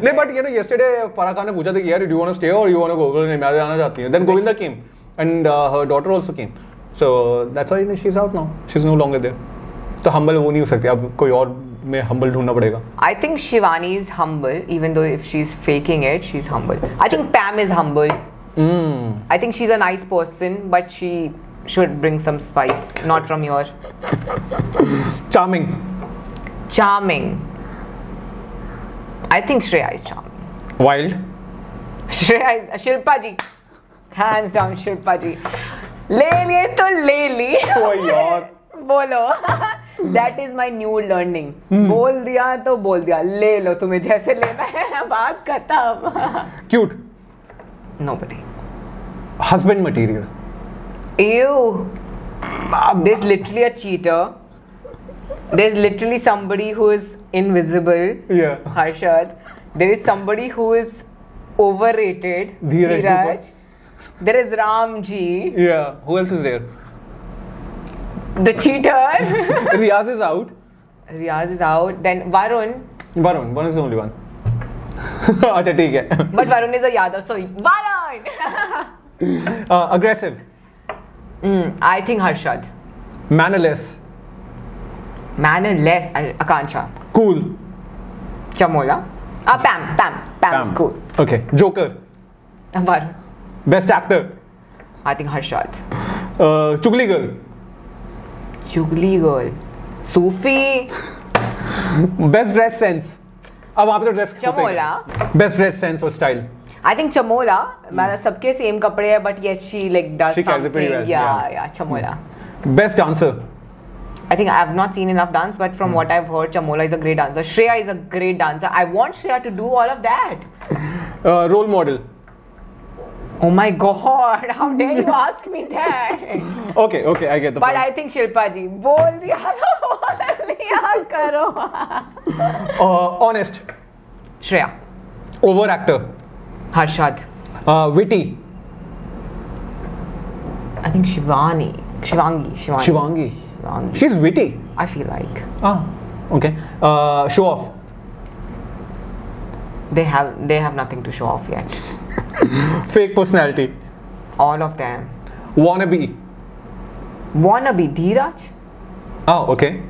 No, but you know, yesterday Farah Khan ने पूछा था कि यार, do you want to stay or you want to go? बोले नहीं, मैं जाना चाहती हूँ. Then Govinda came and her daughter also came. So that's why she's out now. She's no longer there. तो humble वो नहीं हो सकती. अब कोई और में humble ढूंढना पड़ेगा. I think Shivani is humble even though if she's faking it she's humble. I think Pam is humble. I think she's a nice person but she should bring some spice, not from your Charming. I think Shreya is charming. Wild. Shreya is Shilpa ji. Hands down Shilpa ji. ले लिए तो ले ली. Oh यार. बोलो. That is my new learning. बोल दिया तो बोल दिया. ले लो तुम्हें जैसे लेना है. बात खत्म. Cute. Nobody. Husband material. Ew. There's literally a cheater. There's literally somebody who is invisible. Yeah. Harshad. There is somebody who is overrated. Dheeraj Duppa. There is Ramji. Yeah. Who else is there? The cheater. Riyaz is out. Riyaz is out. Then Varun. Varun is the only one. अच्छा ठीक है. But Varun is a Yadav. So Varun. Aggressive. I think Harshad. Mannerless. Mannerless. Akansha. Cool. Chamola. Pam. Pam's cool. Okay. Joker. Varun. Best actor. I think Harshad. Chugli girl. Chugli girl. Sufi. Best dress sense. अब वहाँ पे तो dress Chamola. Best dress sense और style. I think Chamola. मतलब सबके same कपड़े हैं but yes she like does She carries it something. pretty well, Yeah, Chamola. Best dancer. I think I have not seen enough dance, but from what I've heard, Chamola is a great dancer. Shreya is a great dancer. I want Shreya to do all of that. Role model. Oh my god, how dare you ask me that? Okay, I get the But point. I think Shilpa ji, बोल दिया तो बोल लिया करो. Honest. Shreya. Over actor. Harshad. Witty. I think Shivangi. She's witty. I feel like Okay. Show off. they have nothing to show off yet. Fake personality. All of them. Wannabe. Dheeraj. Oh, okay.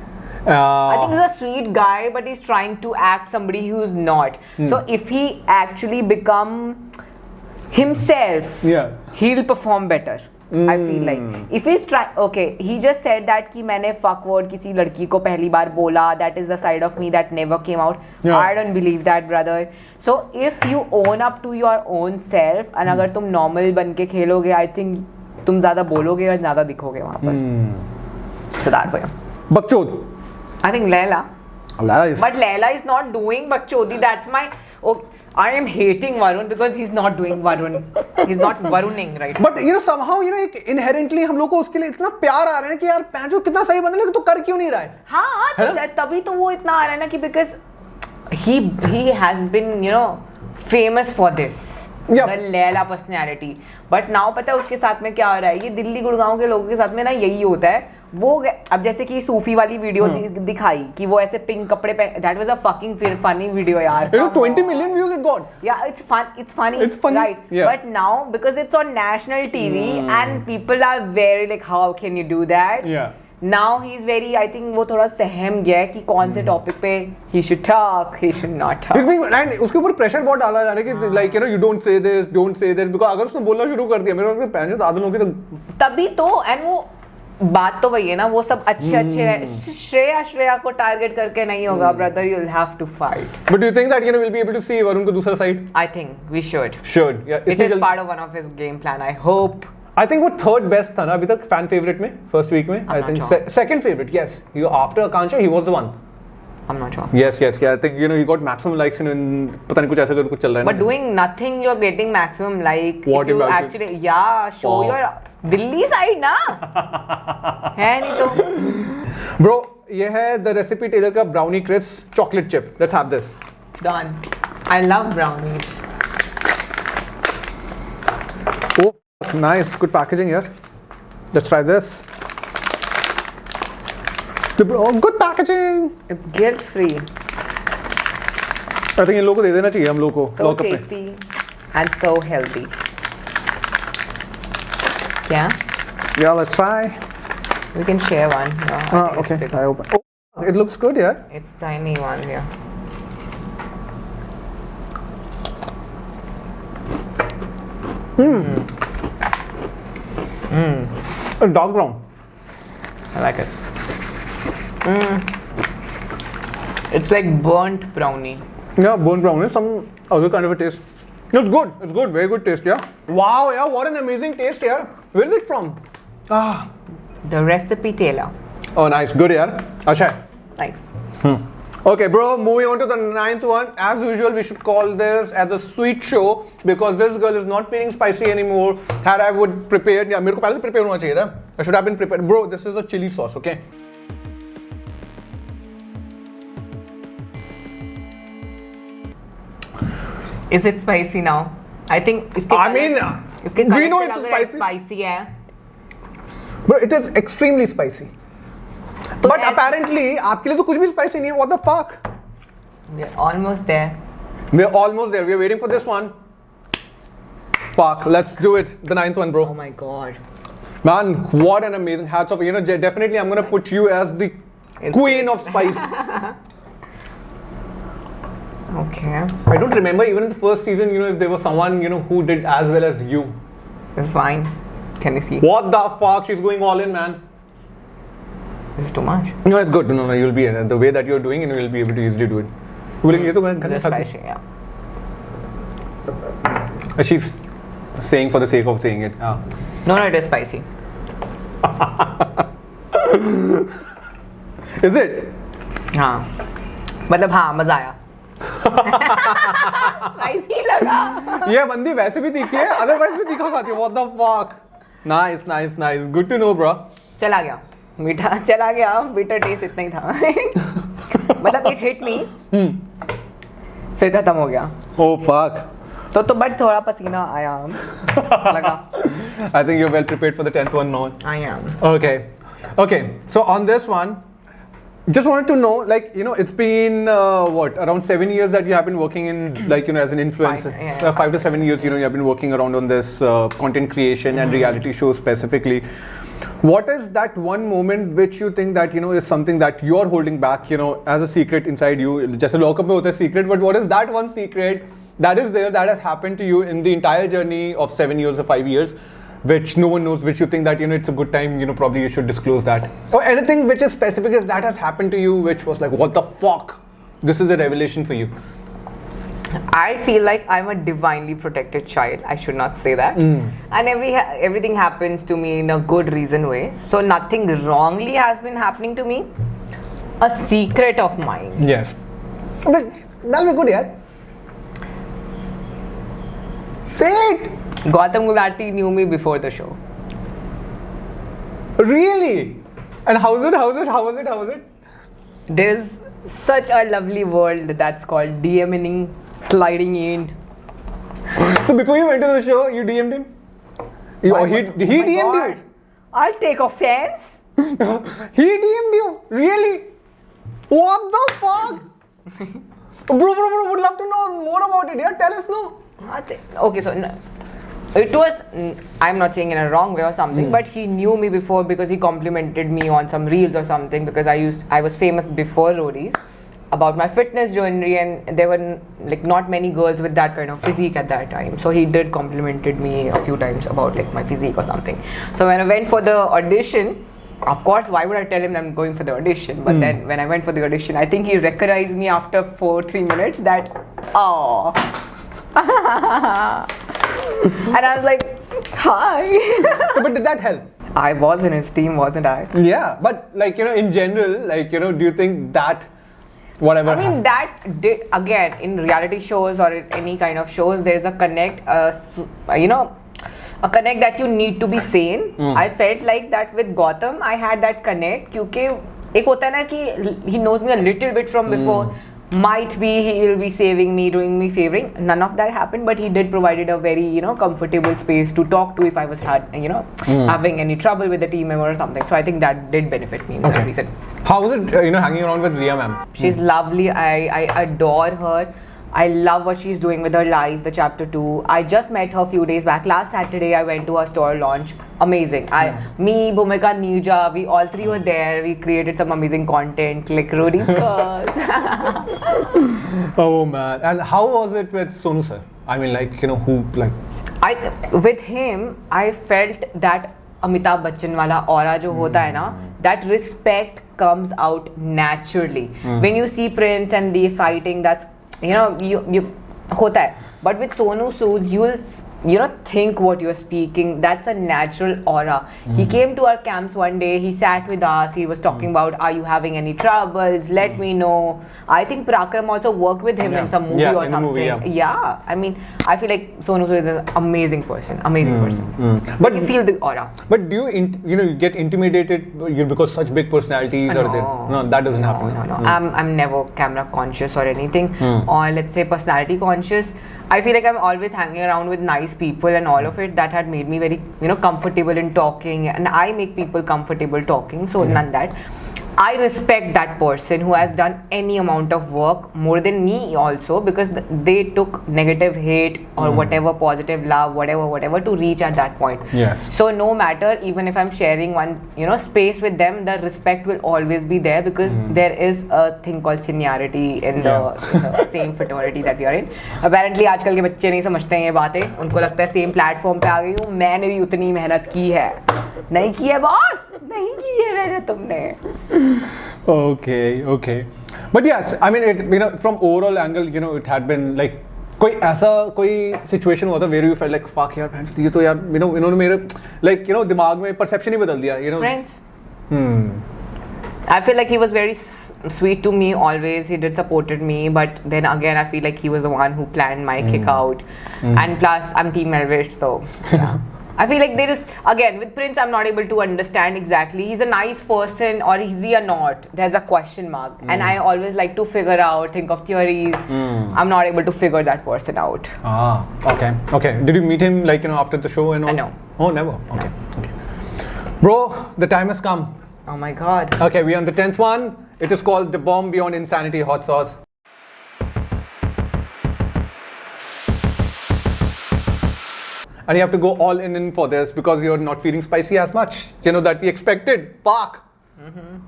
I think he's a sweet guy, but he's trying to act somebody who's not. So if he actually become himself, he'll perform better. I feel like if he's he just said that कि मैंने fuck word किसी लड़की को पहली बार बोला, that is the side of me that never came out. I don't believe that, brother. So if you own up to your own self and अगर तुम normal बन के खेलोगे, I think तुम ज़्यादा बोलोगे और ज़्यादा दिखोगे वहाँ पर. So that way. बकचोद. I think Laila. Is But Laila is not doing Bakchodi. That's my. I am hating Varun because he's not doing Varun. He's not Varuning right. But you know somehow एक inherently हम लोग को उसके लिए इतना प्यार आ रहा है कि यार पैंचो कितना सही बंदा लेकिन तू कर क्यों नहीं रहा है? हाँ तभी तो वो इतना आ रहा है ना कि because he has been famous for this. Yeah. The Laila personality. But now पता है उसके साथ में क्या हो रहा है? ये दिल्ली गुड़गांव के लोगों के साथ में ना यही होता है. वो अब जैसे कि सूफी वाली वीडियो दिखाई कि वो ऐसे पिंक कपड़े पहन. That was a fucking funny video यार. 20 million views it got. Yeah, it's funny. It's funny, right? yeah. But now because it's on national TV and people are very like, how can you do that? Yeah. Now he's very, I think वो थोड़ा सहम गया है कि कौन से topic पे he should talk, he should not talk. And उसके ऊपर प्रेशर बहुत डाला जा रहा है कि like you don't say this because अगर उसने बोलना शुरू कर दिया मेरे को पैंचो आदमी लोग की तो तभी तो and वो बात तो वही है ना वो सब अच्छे श्रेया को टारगेट करके नहीं होगा brother, you'll have to fight. But do you think that we'll be able to see Varun को दूसरा side? I think we should. Yeah. It is part of one of his game plan. I hope. I think वो third best था ना अभी तक fan favorite में first week में. I think second favorite, yes. After Akansha he was the one. I'm not sure. Yes. I think you got maximum likes in पता नहीं कुछ ऐसा कुछ चल रहा है But doing nothing, you're getting maximum like. What if you imagine? actually, yeah, show Wow. your Delhi side ना. है नहीं तो. Bro, ये है the recipe Taylor का brownie crisp chocolate chip. Let's have this. Done. I love brownies. Oh, nice, good packaging here. Let's try this. Good packaging. It's guilt free. I think इन लोगों को दे देना चाहिए हम लोगों को. So tasty and so healthy. Yeah. Yeah, let's try. We can share one. No, I think it's Okay. bigger. I open. Oh, it looks good, yeah. It's tiny one here. Dark brown. I like it. It's like burnt brownie. Yeah, burnt brownie, some other kind of a taste. It's good. It's good. Very good taste, yeah. Wow, yeah. What an amazing taste, yeah. Where is it from? Ah. The recipe Taylor. Oh, nice. Good, yeah. Acha. Nice. Okay, bro, moving on to the 9th one. As usual, we should call this as a sweet show because this girl is not feeling spicy anymore. Had I would prepared, yeah, मेरे को पहले से prepare होना चाहिए था. I should have been prepared. Bro, this is a chili sauce, okay? Is it spicy now? I think. I mean, we know it's spicy. Spicy है. Bro, it is extremely spicy. But apparently, आपके लिए तो कुछ भी spicy नहीं है. What the fuck? We're almost there. We're almost there. We're waiting for this one. Fuck, let's do it. The 9th one, bro. Oh my god. Man, what an amazing hats off. Definitely I'm gonna put you as the queen of spice. Okay. I don't remember even in the first season, if there was someone, who did as well as you. It's fine. Can you see? What the fuck? She's going all in, man. This is too much. No, it's good. No, you'll be the way that you're doing it, you'll be able to easily do it. Just spicy, yeah. She's saying for the sake of saying it. Ah. No, it is spicy. Is it? हाँ. मतलब हाँ मजा आया. Spicy लगा. ये बंदी वैसे भी तीखी है, otherwise भी तीखा खाती है. What the fuck? Nice. Good to know, bro. चला गया. मीठा चला गया. Bitter taste इतना ही था. मतलब it hit me. फिर खत्म हो गया. Oh fuck. तो बट थोड़ा पसीना आया लगा. I think you're well prepared for the 10th one now. I am. Okay. So on this one, just wanted to know, it's been around 7 years that you have been working in, as an influencer. 5 to 7 years, you have been working around on this content creation and reality shows specifically. What is that one moment which you think that is something that you're holding back, as a secret inside you? Just a lockup mein hota hai secret, but what is that one secret that is there that has happened to you in the entire journey of 7 years or 5 years, which no one knows, which you think that it's a good time, probably you should disclose that, or anything which is specific that has happened to you, which was like, what the fuck, this is a revelation for you? I feel like I'm a divinely protected child. I should not say that. And everything happens to me in a good reason way. So nothing wrongly has been happening to me. A secret of mine. Yes. But that'll be good, yeah. Say it. Gautam Gulati knew me before the show. Really? And how was it? There's such a lovely world that's called DMing, sliding in. So before you went to the show, you DM'd him? He DM'd you? I'll take offense. He DM'd you? Really? What the fuck? Bro, would love to know more about it. Yeah, tell us now. Okay, so it was, I'm not saying in a wrong way or something, but he knew me before because he complimented me on some reels or something, because I was famous before Roadies about my fitness journey, and there were not many girls with that kind of physique at that time. So he did complimented me a few times about my physique or something. So when I went for the audition, of course, why would I tell him I'm going for the audition? But then when I went for the audition, I think he recognized me after 3 minutes that, oh. And I was like, hi. But did that help? I was in his team, wasn't I? Yeah, but in general, do you think that whatever. I mean, that did, again, in reality shows or in any kind of shows, there's a connect, you know, a connect that you need to be sane. I felt like that with Gotham, I had that connect क्योंकि एक होता है ना कि he knows me a little bit from before. Might be he will be saving me, doing me favoring. None of that happened, but he did provided a very, you know, comfortable space to talk to if I was having any trouble with the team member or something. So I think that did benefit me in that reason. How was it, hanging around with Riya ma'am? She's lovely. I adore her. I love what she's doing with her life, the chapter 2. I just met her a few days back. Last Saturday, I went to her store launch. Amazing. Me, Bhumika, Neerja, we all three were there. We created some amazing content, like Rudy's Curls. Oh man. And how was it with Sonu sir? I mean, like, who, like... With him, I felt that Amitabh Bachchan wala aura jo hota hai na, that respect comes out naturally. When you see Prince and they fighting, that's, you hota hai. But with Sonu Sood, you'll think what you're speaking. That's a natural aura. He came to our camps one day. He sat with us. He was talking about, are you having any troubles? Let me know. I think Prakram also worked with him in some movie or something. Yeah. I mean, I feel like Sonu Sood is an amazing person. But you feel the aura. But do you get intimidated because such big personalities are there? No, that doesn't happen. No. I'm never camera conscious or anything, or let's say personality conscious. I feel like I'm always hanging around with nice people and all of it. That had made me very, comfortable in talking, and I make people comfortable talking. So none that. I respect that person who has done any amount of work more than me also, because they took negative hate or whatever, positive love, whatever to reach at that point. Yes. So no matter, even if I'm sharing one, space with them, the respect will always be there, because there is a thing called seniority in the same fraternity that we are in. Apparently आजकल के बच्चे नहीं समझते हैं ये बातें. उनको लगता है सेम प्लेटफॉर्म पे आ गई हूँ, मैंने भी उतनी मेहनत की है. नहीं की है बॉस, नहीं की है मैंने तुमने. Okay. But yes, I mean, from overall angle, it had been like कोई situation हुआ था where you felt like fuck यार friends, ये तो यार इन्होंने मेरे like दिमाग में perception ही बदल दिया. Friends. I feel like he was very sweet to me always. He did supported me, but then again I feel like he was the one who planned my kick out, and plus I'm Team Elvish, so yeah. I feel like there is, again, with Prince, I'm not able to understand exactly. He's a nice person or is he or not? There's a question mark. And I always like to figure out, think of theories. I'm not able to figure that person out. Okay. Did you meet him after the show and all? No. Oh, never? Okay. Bro, the time has come. Oh my God. Okay, we're on the 10th one. It is called The Bomb Beyond Insanity Hot Sauce. And you have to go all in for this because you're not feeling spicy as much, that we expected. Fuck.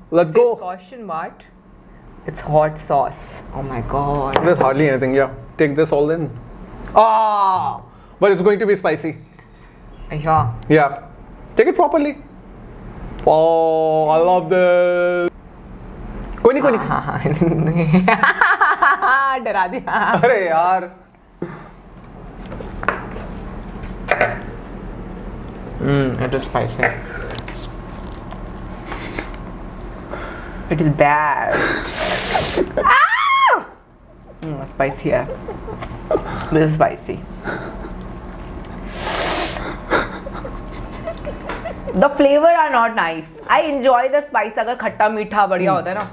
Let's go. Caution, but it's hot sauce. Oh my God. There's hardly anything, yeah. Take this all in. But it's going to be spicy. Yeah. Yeah. Take it properly. Oh, I love this. कोई नहीं. डरा दिया. अरे यार. It is spicy. It is bad. Spicy है. This is spicy. The flavor are not nice. I enjoy the spice. अगर खट्टा मीठा बढ़िया होता है ना.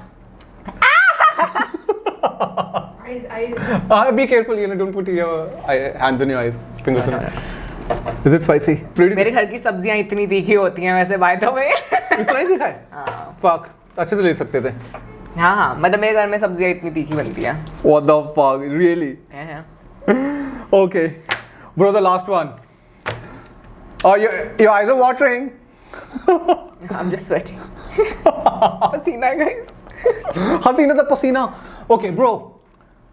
Be careful, don't put your hands on your eyes, fingers on your eyes. Is it spicy? मेरे घर की सब्जियां इतनी तीखी होती हैं वैसे बाय द वे. इतना ही तीखा है? Fuck, अच्छे से ले सकते थे. हाँ, मतलब मेरे घर में सब्जियां इतनी तीखी बनती हैं. What the fuck, really? Okay, bro, the last one. Oh, your eyes are watering. I'm just sweating. Pasina, guys. Hasina the pasina. Okay, bro,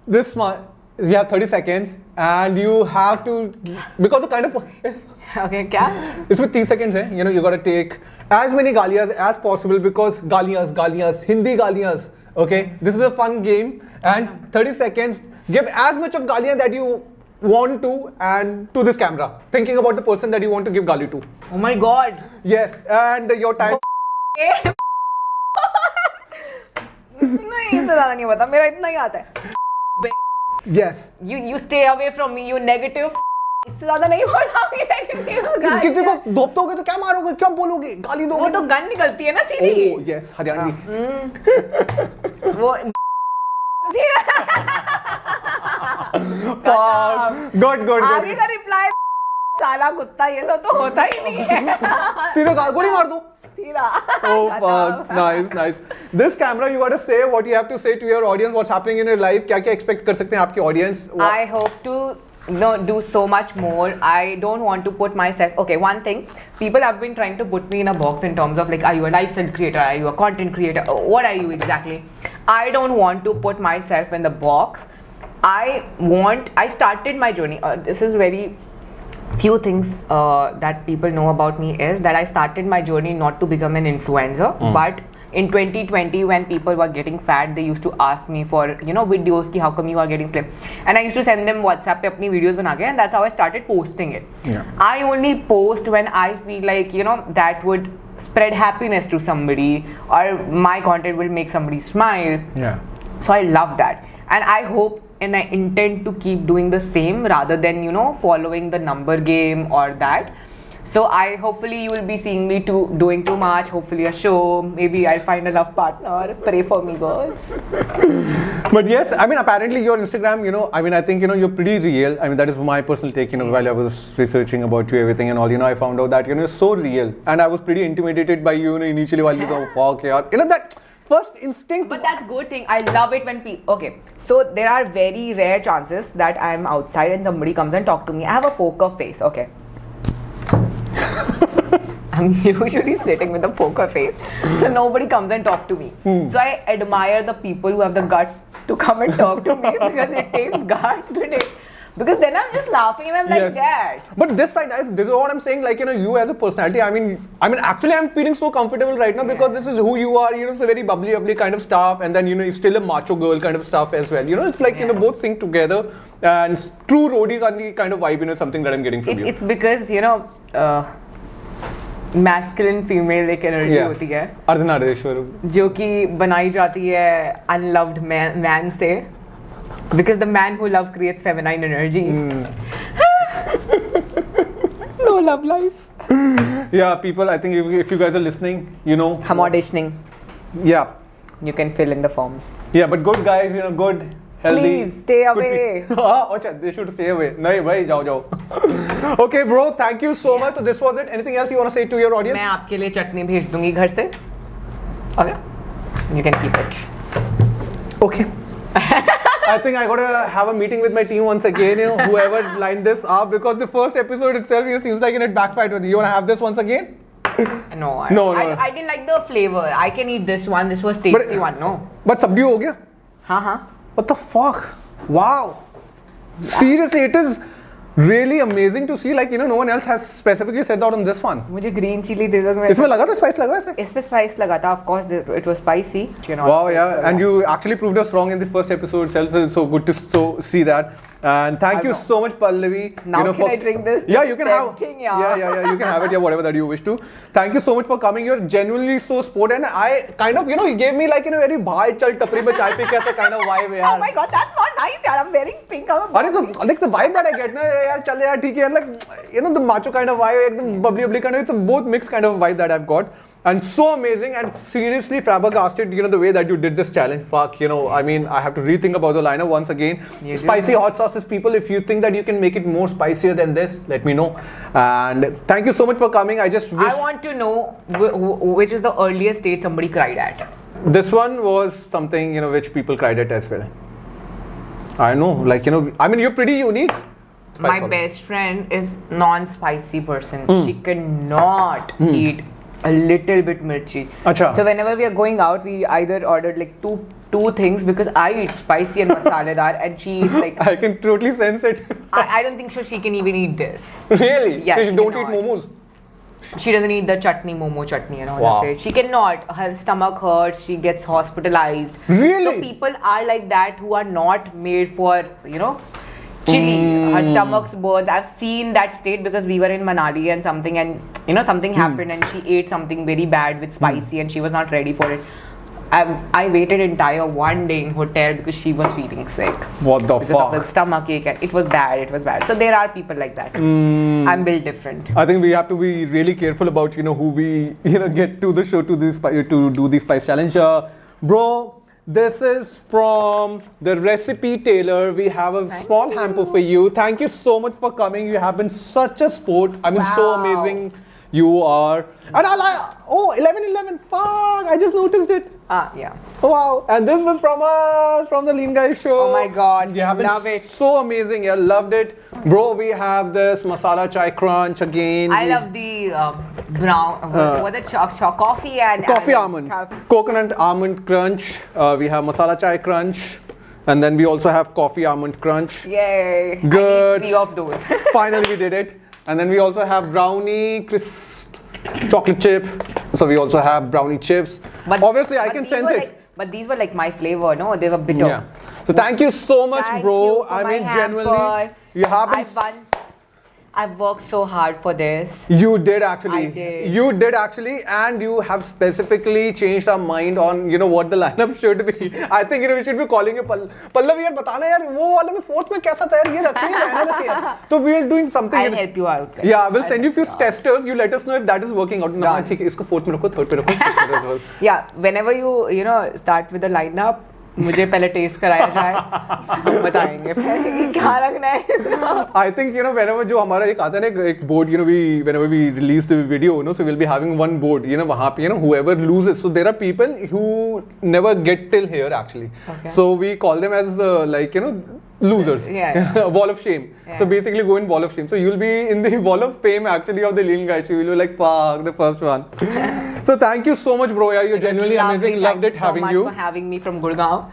this one. You have 30 seconds and you have to, because the kind of okay, क्या? It's with 30 seconds, you gotta take as many galiyas as possible, because galiyas, Hindi galiyas. Okay, this is a fun game, and 30 seconds, give as much of galiya that you want to, and to this camera, thinking about the person that you want to give gali to. Oh my God. Yes, and your time. नहीं इससे ज्यादा नहीं पता, मेरा इतना ही आता है. Yes. You stay away from me, you negative. इससे ज्यादा नहीं बोलोगे. किसी को धोपतोगे तो क्या मारोगे, क्या बोलोगे, गाली दोगे? वो तो गन निकलती है ना सीधी. Oh yes, Haryanvi. वो Good. आगे का रिप्लाई साला कुत्ता, ये सब तो होता ही नहीं है. सीधे गोली मार दो. सीधा. Oh fuck, nice. This camera, you gotta say what you have to say to your audience. What's happening in your life? क्या expect कर सकते हैं आपकी audience? I hope to do so much more. I don't want to put myself. Okay, one thing, people have been trying to put me in a box in terms of like, are you a lifestyle creator? Are you a content creator? What are you exactly? I don't want to put myself in the box. I started my journey. This is very few things that people know about me is that I started my journey not to become an influencer, but in 2020 when people were getting fat, they used to ask me for videos ki how come you are getting slim, and I used to send them WhatsApp pe apni videos bana ke, and that's how I started posting it. I only post when I feel like that would spread happiness to somebody, or my content will make somebody smile. So I love that, and I hope and I intend to keep doing the same rather than following the number game or that. So hopefully you will be seeing me doing too much, hopefully a show, maybe I'll find a love partner. Pray for me, girls. But yes, I mean, apparently your Instagram, I think, you're pretty real. I mean, that is my personal take, while I was researching about you, everything and all, I found out that, you're so real. And I was pretty intimidated by you, initially while you go, fuck, yaar. That first instinct. But that's good thing. I love it when people, okay, so there are very rare chances that I'm outside and somebody comes and talk to me. I have a poker face, okay. I'm usually sitting with a poker face, so nobody comes and talk to me. So I admire the people who have the guts to come and talk to me, because it takes guts to do it. Because then I'm just laughing and I'm like, Dad. But this side, this is what I'm saying, like, you as a personality, I mean, actually I'm feeling so comfortable right now because this is who you are, it's a very bubbly kind of stuff, and then, you're still a macho girl kind of stuff as well. It's like, both sync together, and true roadie kind of vibe, something that I'm getting from you. It's because, masculine female एक energy होती है अर्धनारीश्वर जो कि बनाई जाती है unloved man से, because the man who love creates feminine energy. No love life. Yeah, people, I think if you guys are listening, I'm auditioning. Yeah. You can fill in the forms. Yeah, but good guys, good, healthy. Please stay away. They should stay away. No, bhai, jao. Okay, bro, thank you so much. So this was it. Anything else you want to say to your audience? मैं आपके लिए चटनी भेज दूंगी घर से. Okay. You can keep it. Okay. I think I gotta have a meeting with my team once again, whoever lined this up, because the first episode itself, seems like it backfired with you. You wanna have this once again? No. I didn't like the flavor. I can eat this one. This was tasty one. No. But sabdi ho gaya? हाँ. What the fuck? Wow. Seriously, it is really amazing to see, like, no one else has specifically said that on this one. मुझे green chili दे दो. इसमें लगा था spice लगा ऐसे? इसमें spice लगा था. Of course, it was spicy. Wow, yeah. And you actually proved us wrong in the first episode itself. So good to see that. And thank you so much, Pallavi. Now can I drink this? Yeah, you can have. Yeah. You can have it. Yeah, whatever that you wish to. Thank you so much for coming. You're genuinely so sport, and I kind of, you gave me like very bhai chal tapri mein chai pi ke aisa kind of vibe, yaar. Oh my God, that's not nice, yaar. I'm wearing pink. Like the vibe that I get, na, yaar, chal yaar, theek hai, like, the macho kind of vibe, ekdam bubbly kind of. It's a both mixed kind of vibe that I've got. And so amazing, and seriously flabbergasted, the way that you did this challenge. Fuck, I mean, I have to rethink about the lineup once again. Spicy hot sauces, people, if you think that you can make it more spicier than this, let me know. And thank you so much for coming. I want to know which is the earliest date somebody cried at. This one was something, which people cried at as well. I know, like, I mean, you're pretty unique. My best friend is non-spicy person. She cannot eat a little bit mirchi. Achha. So whenever we are going out, we either ordered like two things, because I eat spicy and masaledar, and she eats like. I can totally sense it. I don't think so she can even eat this. Really? Yeah. She don't eat momos. She doesn't eat the momo chutney and all of it. She cannot. Her stomach hurts. She gets hospitalized. Really? So people are like that who are not made for chili. Her stomach's burns. I've seen that state because we were in Manali and something happened and she ate something very bad with spicy and she was not ready for it. I waited entire one day in hotel because she was feeling sick. What the Because of fuck? the stomach ache, and it was bad. It was bad. So there are people like that. I'm built different. I think we have to be really careful about who we get to the show to do the spice challenge. Bro, this is from the Recipe Tailor. We have a small hamper for you. Thank you so much for coming. You have been such a sport. I mean, so Wow. amazing. You are. And I like. Oh, 11/11. Fuck! I just noticed it. Yeah. Wow. And this is from us, from the Lean Guy show. Oh my God, You have been love it. so amazing. Yeah, loved it. Bro, we have this masala chai crunch again. I love the brown, what the coffee and Coffee and almond. coffee. Coconut almond crunch. We have masala chai crunch. And then we also have coffee almond crunch. Yay. Good. I need 3 of those. Finally, we did it. And then we also have brownie crisp chocolate chip. So we also have brownie chips. Obviously, I but can these sense were it. like- but these were like my flavor, no? They were bitter. Yeah. So thank you so much, Thank bro. you for I my mean, genuinely, hamper. you have been. I've worked so hard for this. You did actually. I did. You did actually, and you have specifically changed our mind on what the lineup should be. I think we should be calling you Pallav. यार बताना यार वो वाले में fourth में कैसा था यार ये रखिए रहने रखिए यार. So we are doing something. I'll help you out. guys. Yeah, we'll send you I'll few help out. testers. You let us know if that is working out. ना Done. ठीक है इसको fourth में रखो, third पे रखो, fifth पे रखो. Yeah, whenever you start with the lineup, मुझे पहले टेस्ट कराया जाए, हम बताएंगे फिर कि क्या रखना है. I think whenever जो हमारा एक आता है ना एक board whenever we release the video so we'll be having one board वहाँ पे whoever loses, so there are people who never get till here actually. Okay. So we call them as losers. Yeah. Wall of shame. Yeah. So basically go in wall of shame. So you'll be in the wall of fame actually of the Lean Guy show. You'll be like, fuck, the first one. So thank you so much, bro. Yeah, you're genuinely amazing. Loved it having you. you. Thank you so much for having me from Gurgaon.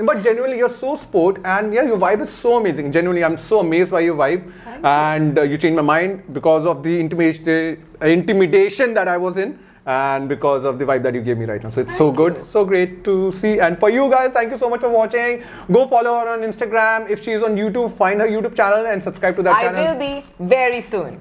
But genuinely, you're so sport, and yeah, your vibe is so amazing. Genuinely, I'm so amazed by your vibe, and you changed my mind because of the intimidation that I was in, and because of the vibe that you gave me right now. So it's so good, so great to see. And for you guys, thank you so much for watching. Go follow her on Instagram. If she's on YouTube, find her YouTube channel and subscribe to that I channel. will be very soon.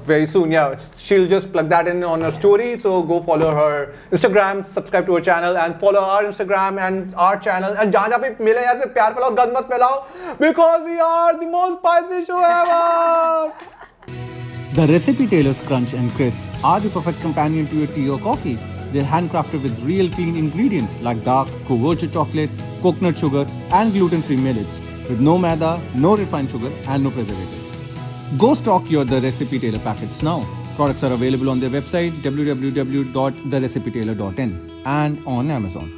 Very soon, yeah. She'll just plug that in on her story. So go follow her Instagram, subscribe to her channel, and follow our Instagram and our channel. And जहाँ पे मिले ऐसे प्यार फैलाओ, गंद मत फैलाओ, because we are the most spicy show ever. The Recipe Tailor's Crunch and Crisp are the perfect companion to your tea or coffee. They're handcrafted with real clean ingredients like dark, kosher chocolate, coconut sugar, and gluten-free millets, with no maida, no refined sugar, and no preservative. Go stock your The Recipe Tailor packets now. Products are available on their website www.therecipetailor.in and on Amazon.